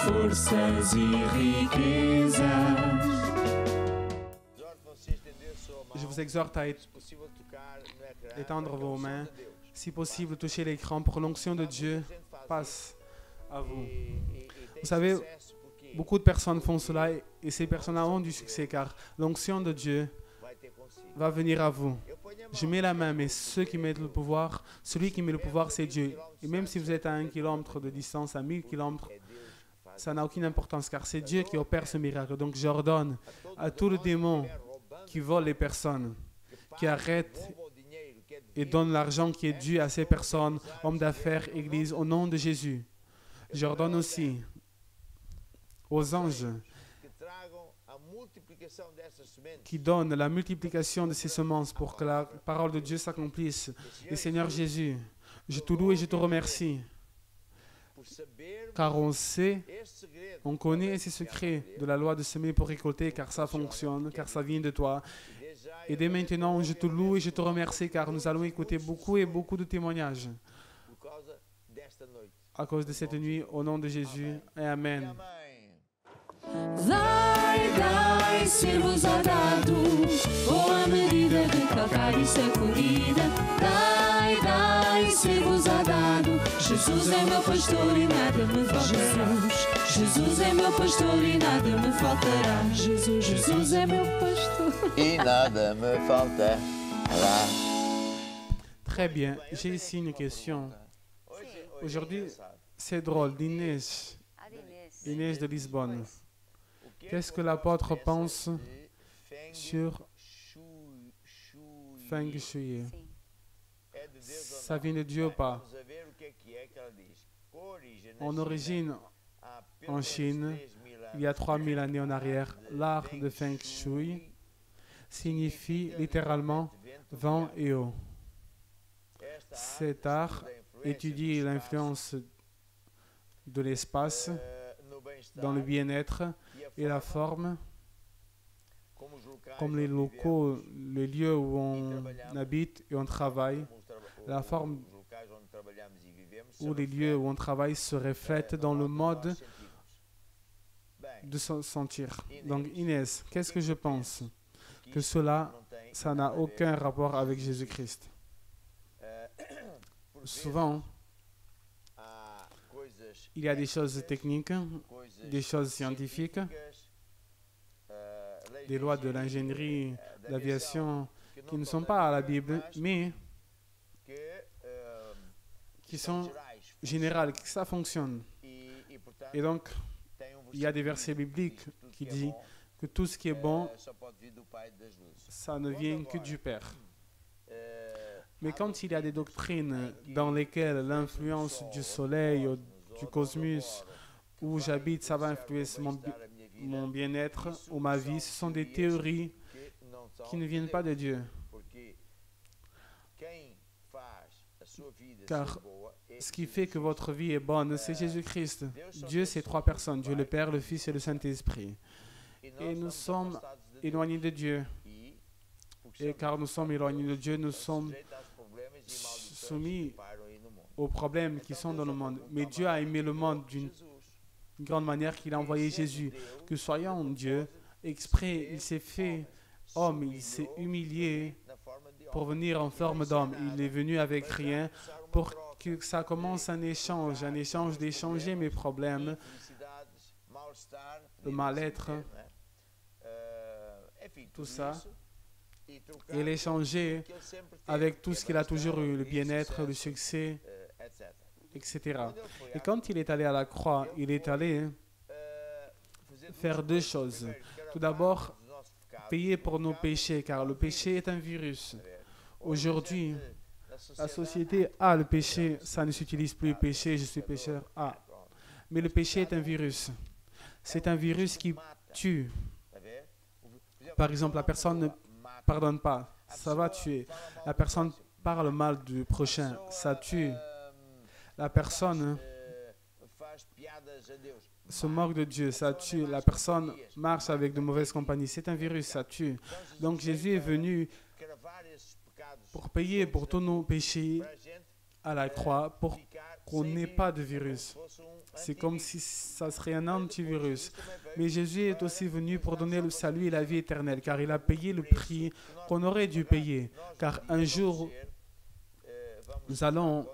forças e riquezas. Je vous exhorte à étendre vos mains. Si possible, touchez l'écran pour que l'onction de Dieu passe à vous. Vous savez, beaucoup de personnes font cela et ces personnes-là ont du succès car l'onction de Dieu va venir à vous. Je mets la main, mais ceux qui mettent le pouvoir, celui qui met le pouvoir, c'est Dieu. Et même si vous êtes à 1 kilomètre de distance, à 1000 kilomètres, ça n'a aucune importance car c'est Dieu qui opère ce miracle. Donc j'ordonne à tous les démons qui volent les personnes, qui arrêtent et donnent l'argent qui est dû à ces personnes, hommes d'affaires, église, au nom de Jésus. J'ordonne aussi aux anges qui donnent la multiplication de ces semences pour que la parole de Dieu s'accomplisse. Et Seigneur Jésus, je te loue et je te remercie, car on sait, on connaît ces secrets de la loi de semer pour récolter, car ça fonctionne, car ça vient de toi. Et dès maintenant, je te loue et je te remercie, car nous allons écouter beaucoup et beaucoup de témoignages à cause de cette nuit, au nom de Jésus. Et Amen. Dai, dai, ser-vos-á dado, boa medida, recalcar e sacudida. Dai, dai, ser-vos-á dado, Jesus é meu pastor e nada me faltará. Jesus é meu pastor e nada me faltará. Jesus é meu pastor e nada me faltará. Très bien, j'ai ici une question. Aujourd'hui, c'est drôle, d'Inès de Lisbonne. Qu'est-ce que l'apôtre pense sur Feng Shui? Ça vient de Dieu ou pas? En origine, en Chine, il y a 3000 années en arrière, l'art de Feng Shui signifie littéralement vent et eau. Cet art étudie l'influence de l'espace dans le bien-être et la forme, comme les locaux, les lieux où on habite et on travaille, la forme où les lieux où on travaille se reflètent dans le mode de se sentir. Donc Inès, qu'est-ce que je pense? Que cela, ça n'a aucun rapport avec Jésus-Christ. Souvent, il y a des choses techniques, des choses scientifiques, des lois de l'ingénierie, de l'aviation, qui ne sont pas à la Bible, mais qui sont générales, que ça fonctionne. Et donc, il y a des versets bibliques qui disent que tout ce qui est bon, ça ne vient que du Père. Mais quand il y a des doctrines dans lesquelles l'influence du soleil ou du cosmos où j'habite, ça va influencer mon bien-être ou ma vie, ce sont des théories qui ne viennent pas de Dieu. Car ce qui fait que votre vie est bonne, c'est Jésus-Christ. Dieu, c'est trois personnes, Dieu le Père, le Fils et le Saint-Esprit. Et nous sommes éloignés de Dieu. Et car nous sommes éloignés de Dieu, nous sommes soumis aux problèmes qui sont dans le monde. Mais Dieu a aimé le monde d'une grande manière qu'il a envoyé Jésus. Que soyons Dieu, exprès, il s'est fait homme, il s'est humilié pour venir en forme d'homme. Il est venu avec rien pour que ça commence un échange d'échanger mes problèmes, le mal-être, tout ça, et l'échanger avec tout ce qu'il a toujours eu, le bien-être, le succès, etc. Et quand il est allé à la croix, il est allé faire deux choses. Tout d'abord, payer pour nos péchés, car le péché est un virus. Aujourd'hui, la société a le péché, ça ne s'utilise plus, péché, je suis pécheur, mais le péché est un virus. C'est un virus qui tue. Par exemple, la personne ne pardonne pas, ça va tuer. La personne parle mal du prochain, ça tue. La personne se moque de Dieu, ça tue. La personne marche avec de mauvaises compagnies, c'est un virus, ça tue. Donc Jésus est venu pour payer pour tous nos péchés à la croix, pour qu'on n'ait pas de virus. C'est comme si ça serait un antivirus. Mais Jésus est aussi venu pour donner le salut et la vie éternelle, car il a payé le prix qu'on aurait dû payer. Car un jour, nous allons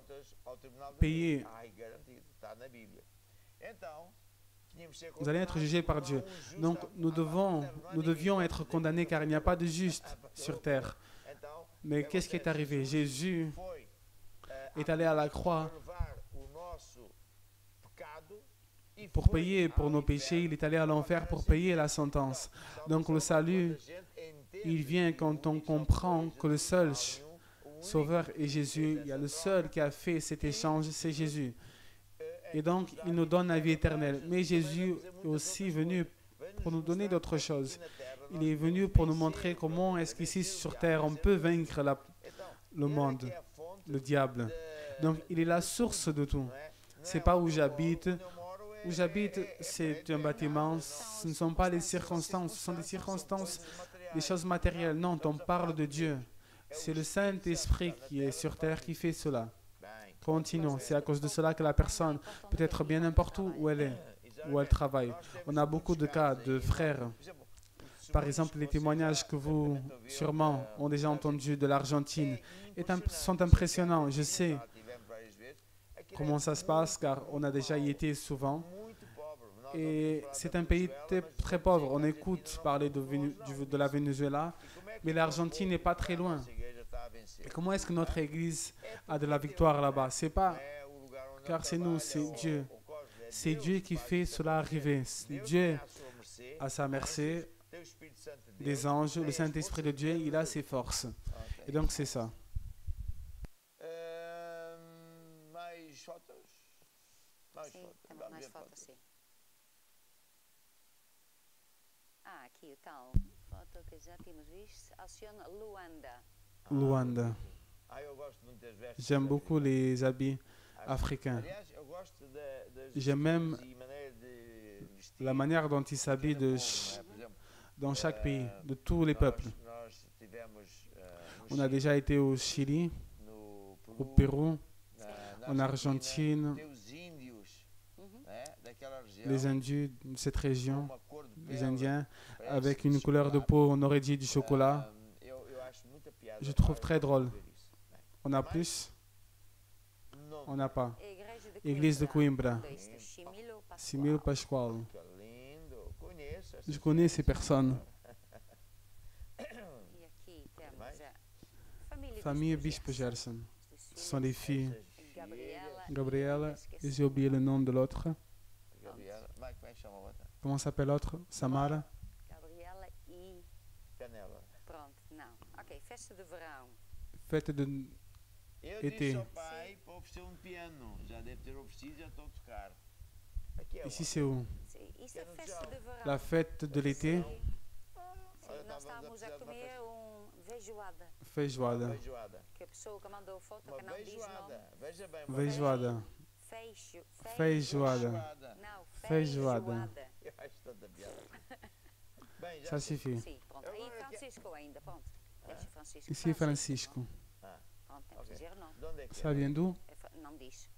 payer. Vous allez être jugés par Dieu. Donc, nous devions être condamnés, car il n'y a pas de juste sur terre. Mais qu'est-ce qui est arrivé? Jésus est allé à la croix pour payer pour nos péchés. Il est allé à l'enfer pour payer la sentence. Donc le salut, il vient quand on comprend que le seul sauveur est Jésus. Il y a le seul qui a fait cet échange, c'est Jésus. Et donc, il nous donne la vie éternelle. Mais Jésus est aussi venu pour nous donner d'autres choses. Il est venu pour nous montrer comment est-ce qu'ici sur terre, on peut vaincre le monde, le diable. Donc, il est la source de tout. Ce n'est pas où j'habite. Où j'habite, c'est un bâtiment. Ce ne sont pas les circonstances. Ce sont des circonstances, des choses matérielles. Non, on parle de Dieu. C'est le Saint-Esprit qui est sur terre qui fait cela. Continuons. C'est à cause de cela que la personne peut être bien n'importe où elle est, où elle travaille. On a beaucoup de cas de frères. Par exemple, les témoignages que vous, sûrement, ont déjà entendus de l'Argentine sont impressionnants. Je sais comment ça se passe, car on a déjà y été souvent. Et c'est un pays très pauvre. On écoute parler de la Venezuela, mais l'Argentine n'est pas très loin. Et comment est-ce que notre Église a de la victoire là-bas? C'est pas car c'est nous, c'est Dieu. C'est Dieu qui fait cela arriver. Dieu, à sa merci, des anges, le Saint-Esprit de Dieu, il a ses forces. Et donc c'est ça. Mais fotos, sim. Aqui o tal foto que já tínhamos visto, Alcione Luanda. Luanda. J'aime beaucoup les habits africains. J'aime même la manière dont ils s'habillent dans chaque pays, de tous les peuples. On a déjà été au Chili, au Pérou, en Argentine, les Indiens de cette région, les Indiens, avec une couleur de peau, on aurait dit du chocolat. Je trouve très drôle. On a plus? On n'a pas. Église de Coimbra, Similo Pascoal. Je connais ces personnes. Famille Bispo Gerson. Ce sont les filles. Gabriela, et j'ai oublié le nom de l'autre. Comment s'appelle l'autre? Samara? Gabriela e... Pronto, não. Ok, festa de verão. Fête de été. Ici c'est où? La fête de l'été. Nós estávamos a comer feijoada. Feijoada. Que a pessoa que mandou a foto que não diz nome. Feijoada. Feijoada. Não, Feijoada. Ça suffit. Sim, pronto. Aí Francisco ainda, pronto. Deve ser Francisco. Ici, Francisco. Pronto, temos que dizer o nome. De onde é que Ça vient d'où? Não diz.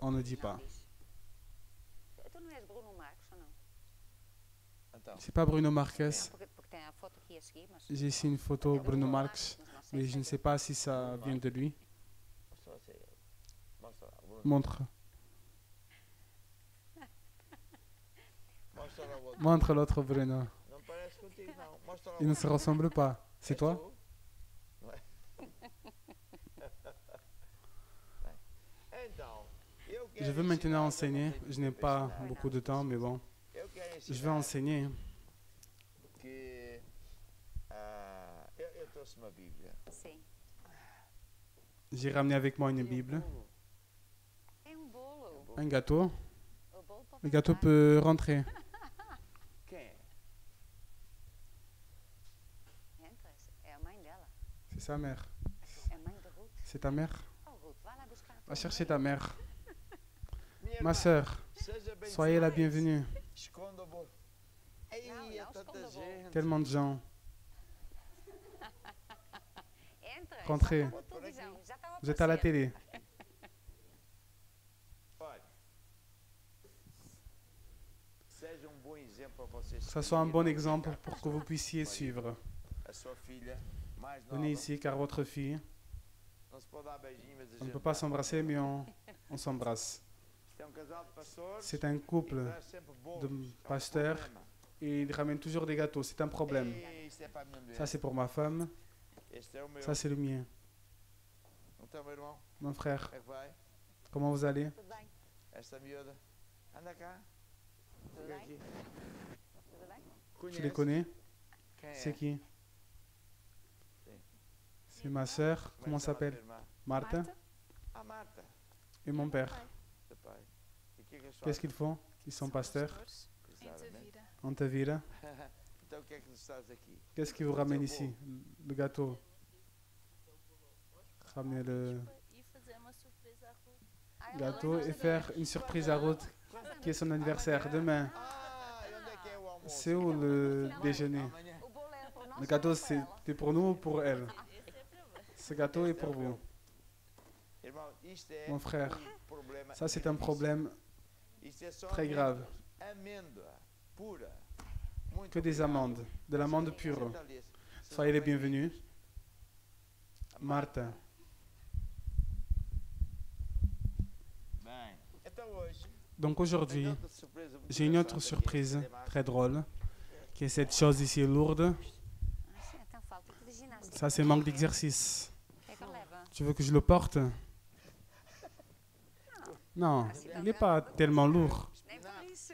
On ne dit Não pas. diz. Tu não és Bruno Marcos ou não? Então, C'est pas Bruno Não, Marques. porque tem a foto aqui a seguir, mas... J'ai ici une photo Bruno Marx, mas não sei mais se je ne é sais pas si ça vient de lui. mostra você. Mostra lá, Bruno. Montre. Mostra lá o outro. Montre l'autre Bruno. Não parece contigo, não. Mostra lá o Il ne outro. se ressemble pas. C'est toi? Tu? Não é? Bem, então, eu quero Je veux maintenant ensinar, eu não enseigner. tenho Je n'ai muito pas para ensinar. beaucoup de temps, mais bon. Eu quero Je vais ensinar enseigner. que eu trouxe uma Bíblia. Sim. J'ai ramené avec moi une Bible. É bolo. Un gâteau. O bolo pode Le gâteau entrar. peut rentrer. Quem é? Entra. É a mãe dela. C'est sa mère. É a mãe de Ruth. C'est ta mère? Oh, Ruth, vai lá buscar a tua Va chercher mãe. ta mère. Minha Ma irmã, sœur, seja bem soyez la bienvenue. Esconda o bolo. Ei, Não, é não tanta esconda o bolo. gente. Tellement de gens. Entra. Rentrez. Já está na televisão. Já estava a Vous êtes à la aparecer. télé. Olha, seja um bom exemplo para vocês. Que ça soit un bon exemple pour que vous puissiez suivre. A sua filha mais nova. Venez ici car votre fille, Não se pode dar beijinho, mas a on ne gente peut pas dá. s'embrasser, mais on s'embrasse. Isto é um casal de pastores. C'est un e couple traz sempre bolos. de É um pasteurs problema. et ils ramènent toujours des gâteaux. C'est un problème. Ei, isto é para a minha mulher. Ça, c'est pour ma femme. Este é o meu. Ça, c'est le mien. Então, meu irmão, Mon frère, como é que vai? comment vous allez? Tudo bem? Esta miúda. Anda cá. Tudo Fica bem? aqui. Tudo bem? Tu les connais? Quem é? C'est qui? Sim. C'est ma sœur. Como é que Comment chama a tua s'appelle? irmã? Martha. Ah, Marta. Et mon père. Teu pai. E o que é que eles Qu'est-ce fazem? qu'ils font? Ils sont pasteurs. Exatamente. En Tavira. Então, o que é que nos traz aqui? Qu'est-ce qui vous ramène ici? Le gâteau. Ramener le E fazer uma surpresa à Ruth. Ah, ela gâteau vai et fazer. faire une surprise à Ruth, qui est son anniversaire demain. Ah, e onde é que é o almoço? C'est où le déjeuner? Amanhã. O bolo era para nós Le ou gâteau, era para ela? c'était pour nous ou pour elle? Esse é para você. Ce gâteau est pour vous. Irmão, isto é Mon frère, problema. ça c'est un problème Isto é só très grave. amêndoa pura. Muito Que des obrigado. amandes, de l'amande pure. Senta ali. Soyez les bienvenus. Martha. Bem, então hoje Donc aujourd'hui, tem outra surpresa muito j'ai une autre engraçada surprise aqui, esta très drôle, qui est cette chose ici lourde. Ah, sim, então falta de ginástica. Ça c'est manque d'exercice. Quer que eu leve? Tu veux que je le porte? Non, il n'est pas tellement lourd. Nem por isso.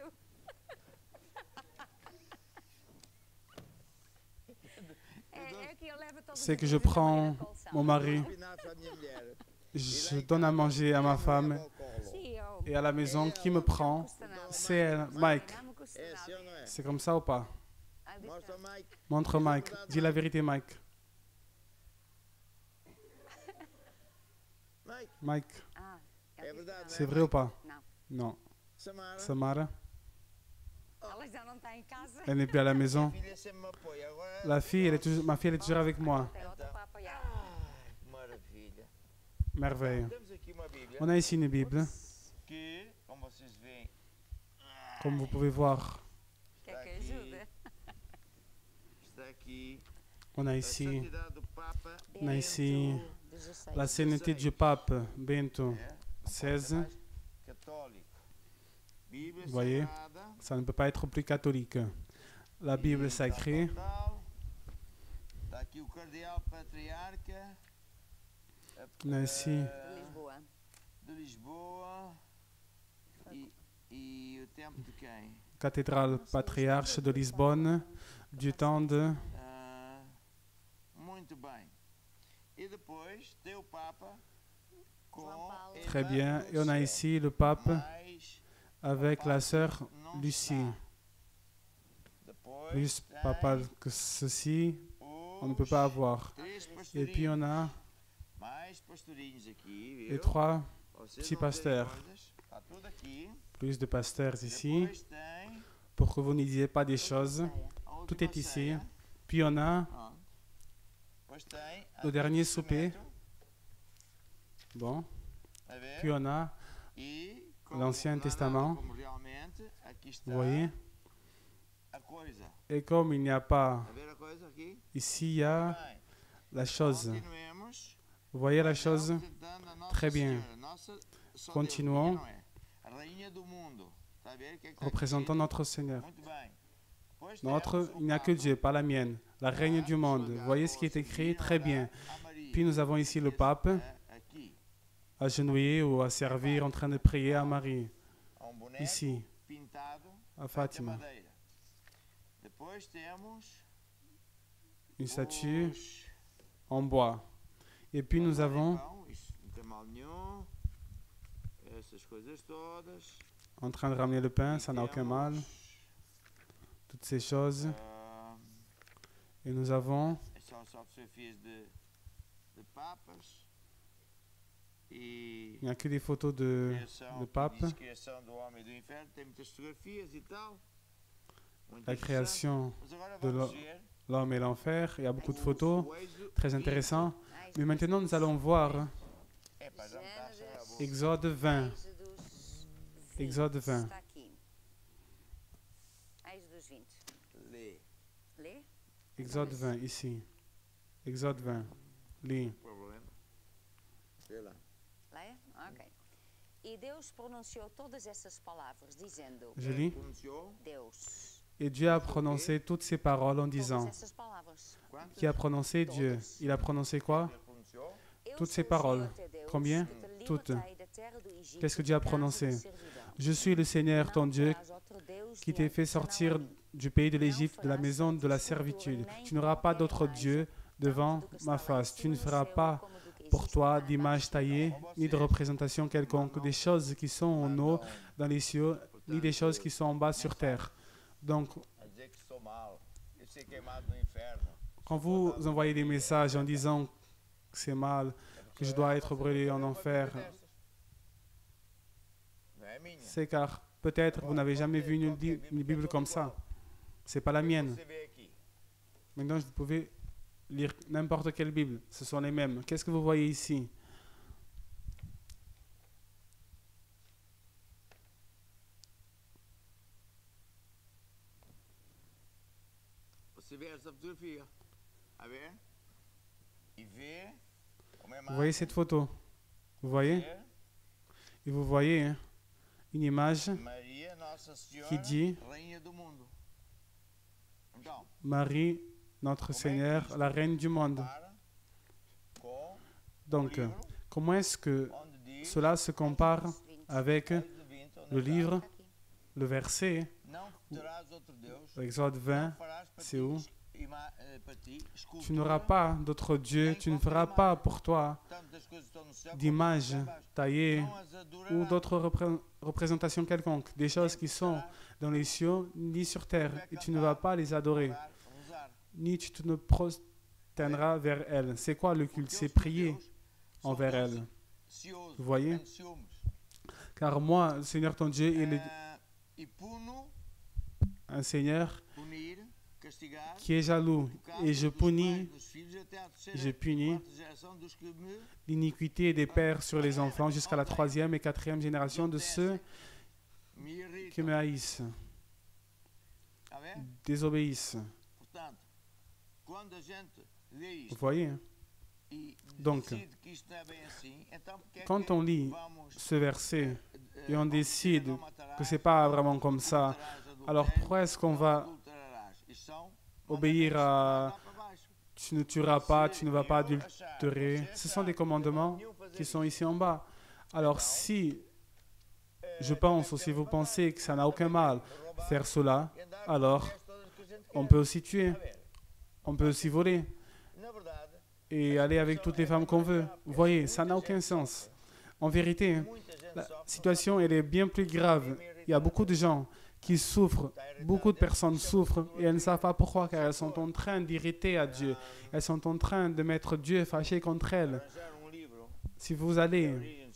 É que eu levo todos C'est os que je dias a prends comer colção. mon mari, espinafre à minha mulher. je donne à manger à ma femme Sim, eu... et à la maison, qui me prend? Custa não. C'est elle, Mike. Não me custa É assim ou nada. não é? C'est comme ça ou pas? Ah, diz Mostra não. ao Mike. Montre Mike. Dis la vérité Mike. Mike, Mike, Ah, é ela diz verdade, não. c'est vrai ou pas? Não. Non. Samara. Samara, Ela já não está em casa. elle n'est plus à la maison. Filha sempre me apoia. Agora. La fille, ma fille, elle est toujours avec moi. Tem outra para apoiar. Ai, que maravilha. Merveille. Temos aqui uma Bíblia On a ici une Bible, que, como vocês veem, comme vous pouvez voir. Quer que ajude? está aqui On a a ici santidade do Papa. On a ici Bento 16. la sainteté du pape Bento É, XVI. católico. Bíblia Vous voyez? Sagrada. Ça ne peut pas être plus catholique. La Bible sacrée. Está aqui o cardeal patriarca. On a ici De Lisboa. De Lisboa. E o tempo de quem? cathédrale patriarche de Lisbonne du temps de Ah, muito bem. E depois tem o Papa com João Paulo. Eva Très bien. Et on a Lúcia, ici le pape mas avec la sœur não Lucie. está. Depois Plus tem papa que ceci, on ne peut pas avoir. três Et puis on a mais pastorinhos aqui, viu? les trois Vocês petits vão terem pasteurs. coisas. Está tudo aqui. plus de pasteurs ici, Depois tem pour que vous ne disiez pas des choses. a Tout última est ici. ceia. Puis on a Ah. le dernier souper. Bon. Puis on a l'Ancien Testament. Vous voyez? Et comme il n'y a pas... Ici, il y a la chose. Vous voyez la chose? Très bien. Continuons. Représentons notre Seigneur. Il n'y a que Dieu, pas la mienne. La reine du monde. Vous voyez ce qui est écrit? Très bien. Puis nous avons ici le pape, agenouillé ou à servir, en train de prier à Marie. Ici, à Fatima. Une statue en bois. Et puis nous avons, en train de ramener le pain, ça n'a aucun mal. Toutes ces choses. Et nous avons il n'y a que des photos de pape. La création de l'homme et l'enfer. Il y a beaucoup de photos. Très intéressant. Mais maintenant, nous allons voir Exode 20. Exode 20. Exode 20, ici. Exode 20. Lis. Ok. E Deus pronunciou todas essas palavras, dizendo: Je lis. Deus. Et Dieu a prononcé toutes ces paroles en disant. Todas essas palavras. Qui a prononcé Dieu? Il a prononcé quoi? Toutes ces paroles. Combien? Toutes. Qu'est-ce que Dieu a prononcé? Je suis le Seigneur, ton Dieu, qui t'ai fait sortir du pays de l'Égypte, de la maison de la servitude. Tu n'auras pas d'autre Dieu devant ma face. Tu ne feras pas pour toi d'image taillée, ni de représentation quelconque, des choses qui sont en haut dans les cieux, ni des choses qui sont en bas sur terre. Donc, quand vous envoyez des messages en disant que c'est mal, que je dois être brûlé en enfer, c'est car peut-être vous n'avez jamais vu une Bible comme ça. C'est pas la mienne. Maintenant, vous pouvez lire n'importe quelle Bible. Ce sont les mêmes. Qu'est-ce que vous voyez ici? Vous voyez cette photo? Vous voyez? Et vous voyez hein, une image qui dit Marie, notre Seigneur, la Reine du monde. Donc, comment est-ce que cela se compare avec le livre, le verset, Exode 20, c'est où? Tu n'auras pas d'autre Dieu, tu ne feras pas pour toi d'image taillée ou d'autres représentations quelconques, des choses qui sont dans les cieux ni sur terre, et tu ne vas pas les adorer, ni tu te prosterneras vers elles. C'est quoi le culte? C'est prier envers elles. Vous voyez? Car moi, le Seigneur ton Dieu, il est un Seigneur qui est jaloux, et je punis l'iniquité des pères sur les enfants jusqu'à la 3e et 4e génération de ceux qui me haïssent, désobéissent. Vous voyez? Hein? Donc, quand on lit ce verset et on décide que ce n'est pas vraiment comme ça, alors pourquoi est-ce qu'on va obéir à tu ne tueras pas, tu ne vas pas adultérer? Ce sont des commandements qui sont ici en bas. Alors si je pense ou si vous pensez que ça n'a aucun mal faire cela, alors on peut aussi tuer, on peut aussi voler et aller avec toutes les femmes qu'on veut. Vous voyez, ça n'a aucun sens. En vérité, la situation elle est bien plus grave. Il y a beaucoup de gens qui souffrent, beaucoup de personnes souffrent et elles ne savent pas pourquoi, car elles sont en train d'irriter à Dieu. Elles sont en train de mettre Dieu fâché contre elles. Si vous allez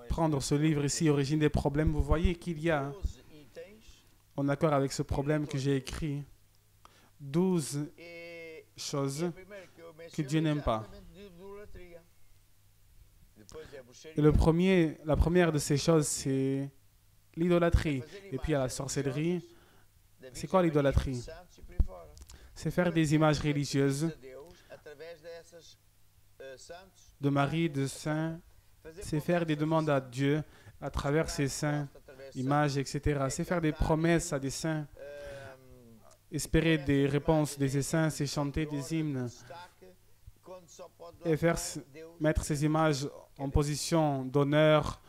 prendre ce livre ici, Origine des problèmes, vous voyez qu'il y a en accord avec ce problème que j'ai écrit 12 choses que Dieu n'aime pas. Et la première de ces choses, c'est l'idolâtrie. Et puis il y a la sorcellerie. C'est quoi l'idolâtrie? C'est faire des images religieuses de Marie, de saints. C'est faire des demandes à Dieu à travers ces saints, images, etc. C'est faire des promesses à des saints. Espérer des réponses des saints, c'est chanter des hymnes. Et mettre ces images en position d'honneur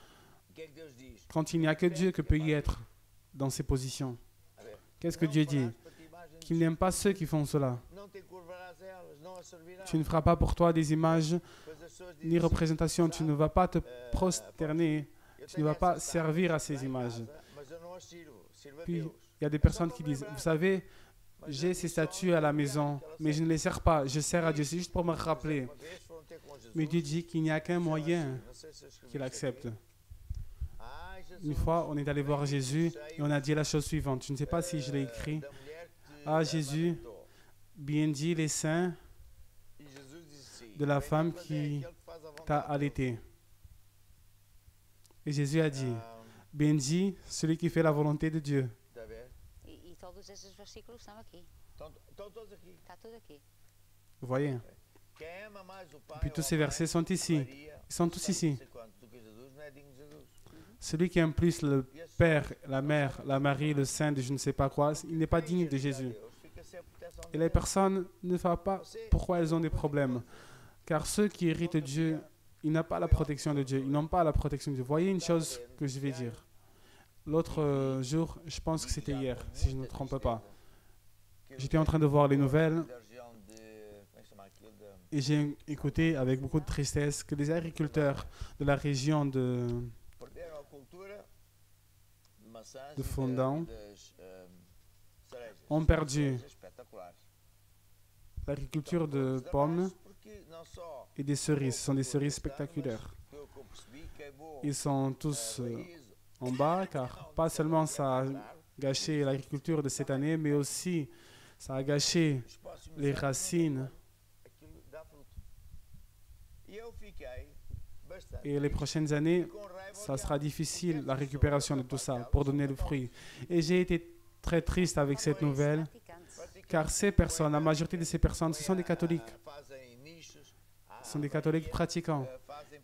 quand il n'y a que Dieu que peut y être dans ces positions. Qu'est-ce que Dieu dit? Qu'il n'aime pas ceux qui font cela. Tu ne feras pas pour toi des images ni représentations. Tu ne vas pas te prosterner. Tu ne vas pas servir à ces images. Puis, il y a des personnes qui disent, vous savez, j'ai ces statues à la maison, mais je ne les sers pas. Je sers à Dieu. C'est juste pour me rappeler. Mais Dieu dit qu'il n'y a qu'un moyen qu'il accepte. Une fois, on est allé voir Jésus et on a dit la chose suivante. Je ne sais pas si je l'ai écrit. Ah, Jésus, bien dit les saints de la femme qui t'a allaité. Et Jésus a dit, bien dit celui qui fait la volonté de Dieu. E todos esses versículos estão aqui. Está tudo aqui. Vous voyez? Et puis tous ces versets sont ici. Ils sont tous ici. Celui qui aime plus le Père, la Mère, la Marie, le Saint de je ne sais pas quoi, il n'est pas digne de Jésus. Et les personnes ne savent pas pourquoi elles ont des problèmes. Car ceux qui héritent de Dieu, ils n'ont pas la protection de Dieu. Ils n'ont pas la protection de Dieu. Voyez une chose que je vais dire. L'autre jour, je pense que c'était hier, si je ne me trompe pas. J'étais en train de voir les nouvelles et j'ai écouté avec beaucoup de tristesse que les agriculteurs de la région de Fondão ont perdu l'agriculture de pommes et des cerises. Ce sont des cerises spectaculaires. Ils sont tous en bas car pas seulement ça a gâché l'agriculture de cette année, mais aussi ça a gâché les racines. Et les prochaines années, ça sera difficile la récupération de tout ça pour donner le fruit. Et j'ai été très triste avec cette nouvelle car ces personnes, la majorité de ces personnes, ce sont des catholiques. Ce sont des catholiques pratiquants.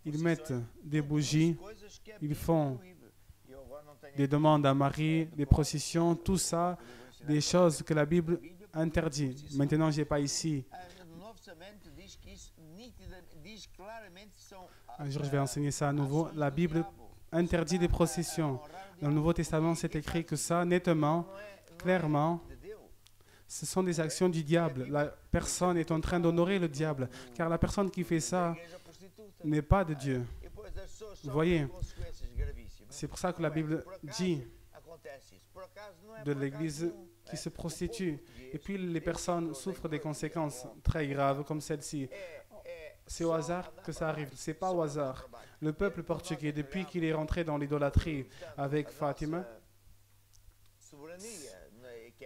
Ils mettent des bougies, ils font des demandes à Marie, des processions, tout ça, des choses que la Bible interdit. Maintenant, je n'ai pas ici. Un jour, je vais enseigner ça à nouveau. La Bible interdit des processions. Dans le Nouveau Testament, c'est écrit que ça, nettement, clairement, ce sont des actions du diable. La personne est en train d'honorer le diable, car la personne qui fait ça n'est pas de Dieu. Vous voyez, c'est pour ça que la Bible dit de l'Église qui se prostitue. Et puis les personnes souffrent des conséquences très graves comme celle-ci. C'est au hasard que ça arrive. C'est pas au hasard. Le peuple portugais, depuis qu'il est rentré dans l'idolâtrie avec Fatima,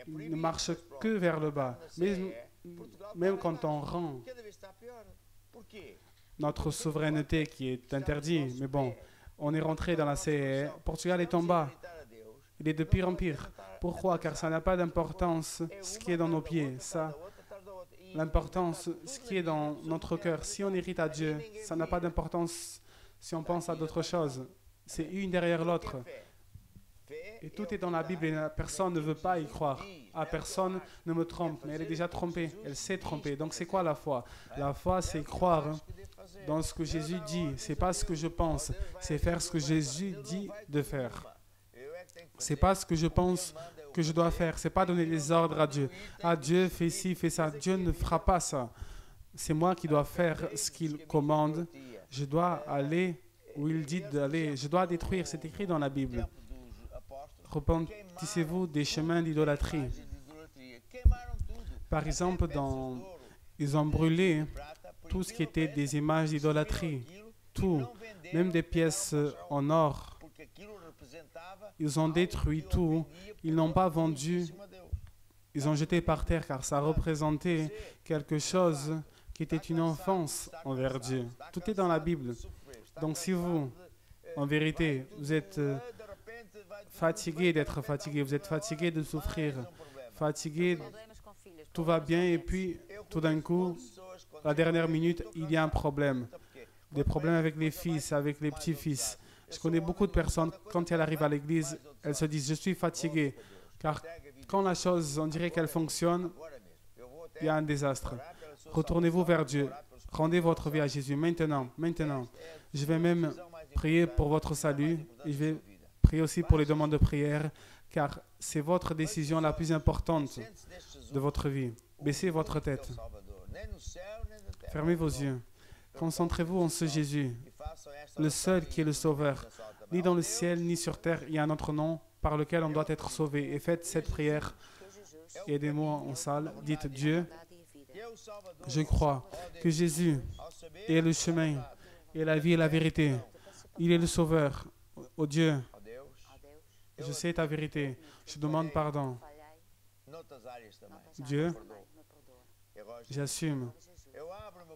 ne marche que vers le bas. Mais même quand on rend notre souveraineté qui est interdite, mais bon, on est rentré dans la CE, Portugal est en bas. Il est de pire en pire. Pourquoi? Car ça n'a pas d'importance ce qui est dans nos pieds. Ça, l'importance, ce qui est dans notre cœur. Si on hérite à Dieu, ça n'a pas d'importance si on pense à d'autres choses. C'est une derrière l'autre. Et tout est dans la Bible et personne ne veut pas y croire. Ah, personne ne me trompe, mais elle est déjà trompée. Elle s'est trompée. Donc c'est quoi la foi? La foi, c'est croire dans ce que Jésus dit. C'est pas ce que je pense. C'est faire ce que Jésus dit de faire. C'est pas ce que je pense que je dois faire. C'est pas donner des ordres à Dieu. Ah, Dieu fait ci, fait ça. Dieu ne fera pas ça. C'est moi qui dois faire ce qu'il commande. Je dois aller où il dit d'aller. Je dois détruire. C'est écrit dans la Bible. Repentissez-vous des chemins d'idolâtrie. Par exemple, ils ont brûlé tout ce qui était des images d'idolâtrie. Tout, même des pièces en or Ils ont détruit tout. Ils n'ont pas vendu. Ils ont jeté par terre car ça représentait quelque chose qui était une offense envers Dieu. Tout est dans la Bible. Donc si vous, en vérité, vous êtes fatigué d'être fatigué, vous êtes fatigué de souffrir, fatigué, tout va bien et puis tout d'un coup, la dernière minute, il y a un problème. Des problèmes avec les fils, avec les petits-fils. Je connais beaucoup de personnes, quand elles arrivent à l'église, elles se disent « je suis fatigué ». Car quand la chose, on dirait qu'elle fonctionne, il y a un désastre. Retournez-vous vers Dieu. Rendez votre vie à Jésus maintenant. Je vais même prier pour votre salut et je vais prier aussi pour les demandes de prière car c'est votre décision la plus importante de votre vie. Baissez votre tête. Fermez vos yeux. Concentrez-vous en ce Jésus, le seul qui est le Sauveur. Ni dans le ciel ni sur terre, il y a un autre nom par lequel on doit être sauvé. Et faites cette prière. Aidez-moi en salle. Dites Dieu, je crois que Jésus est le chemin et la vie et la vérité. Il est le Sauveur. Oh Dieu, je sais ta vérité. Je demande pardon. Dieu, j'assume.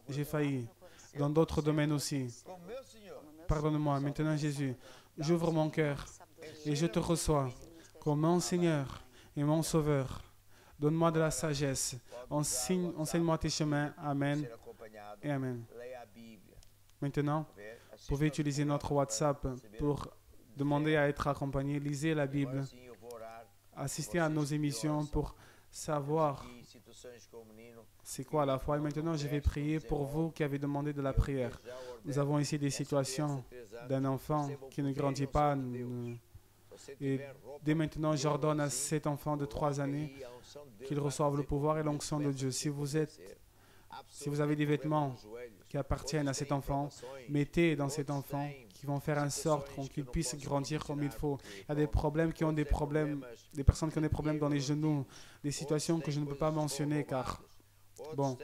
J'ai failli. Dans d'autres domaines aussi. Pardonne-moi. Maintenant, Jésus, j'ouvre mon cœur et je te reçois comme mon Seigneur et mon Sauveur. Donne-moi de la sagesse. Enseigne-moi tes chemins. Amen et Amen. Maintenant, vous pouvez utiliser notre WhatsApp pour demander à être accompagné. Lisez la Bible. Assistez à nos émissions pour savoir c'est quoi la foi. Et maintenant, je vais prier pour vous qui avez demandé de la prière. Nous avons ici des situations d'un enfant qui ne grandit pas. Et dès maintenant, j'ordonne à cet enfant de 3 années qu'il reçoive le pouvoir et l'onction de Dieu. Si vous avez des vêtements qui appartiennent à cet enfant, mettez dans cet enfant qui vont faire en sorte qu'il puisse grandir comme il faut. Il y a des problèmes qui ont des problèmes, des personnes qui ont des problèmes dans les genoux, des situations que je ne peux pas mentionner car, bon,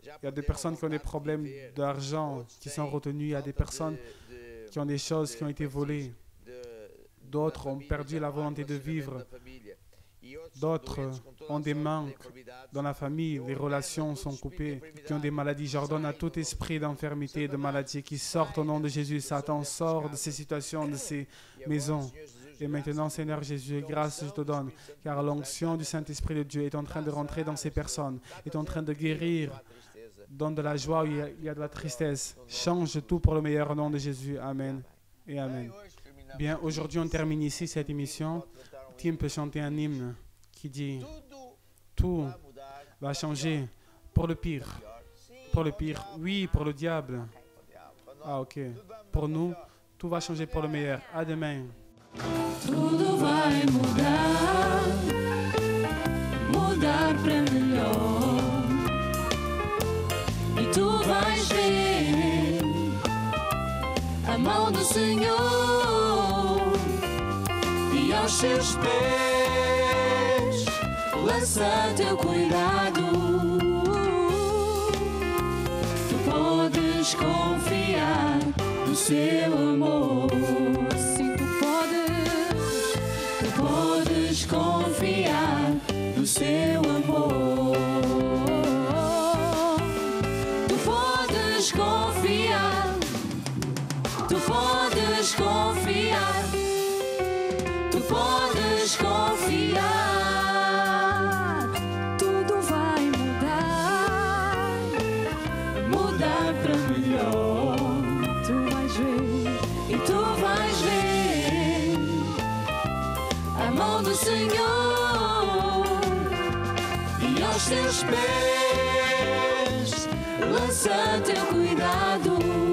il y a des personnes qui ont des problèmes d'argent qui sont retenus, il y a des personnes qui ont des choses qui ont été volées. D'autres ont perdu la volonté de vivre. D'autres ont des manques dans la famille, les relations sont coupées, qui ont des maladies. J'ordonne à tout esprit d'infirmité et de maladie qui sortent au nom de Jésus. Satan, sort de ces situations, de ces maisons. Et maintenant, Seigneur Jésus, grâce je te donne, car l'onction du Saint-Esprit de Dieu est en train de rentrer dans ces personnes, est en train de guérir, donne de la joie où il y a de la tristesse. Change tout pour le meilleur au nom de Jésus. Amen et Amen. Bien, aujourd'hui, on termine ici cette émission. Tim peut chanter un hymne qui dit « Tout va changer pour le pire. » Pour le pire, oui, pour le diable. Ah, ok. Pour nous, tout va changer pour le meilleur. À demain. Tudo vai mudar, mudar para melhor. E tu vais ver a mão do Senhor e aos seus pés lança teu cuidado. Tu podes confiar no seu amor. Podes confiar no seu amor. Tu podes confiar. Tu podes confiar. Tu podes confiar. Tudo vai mudar, mudar para melhor. Tu vais ver e tu vais ver a mão do Senhor e aos teus pés lança teu cuidado.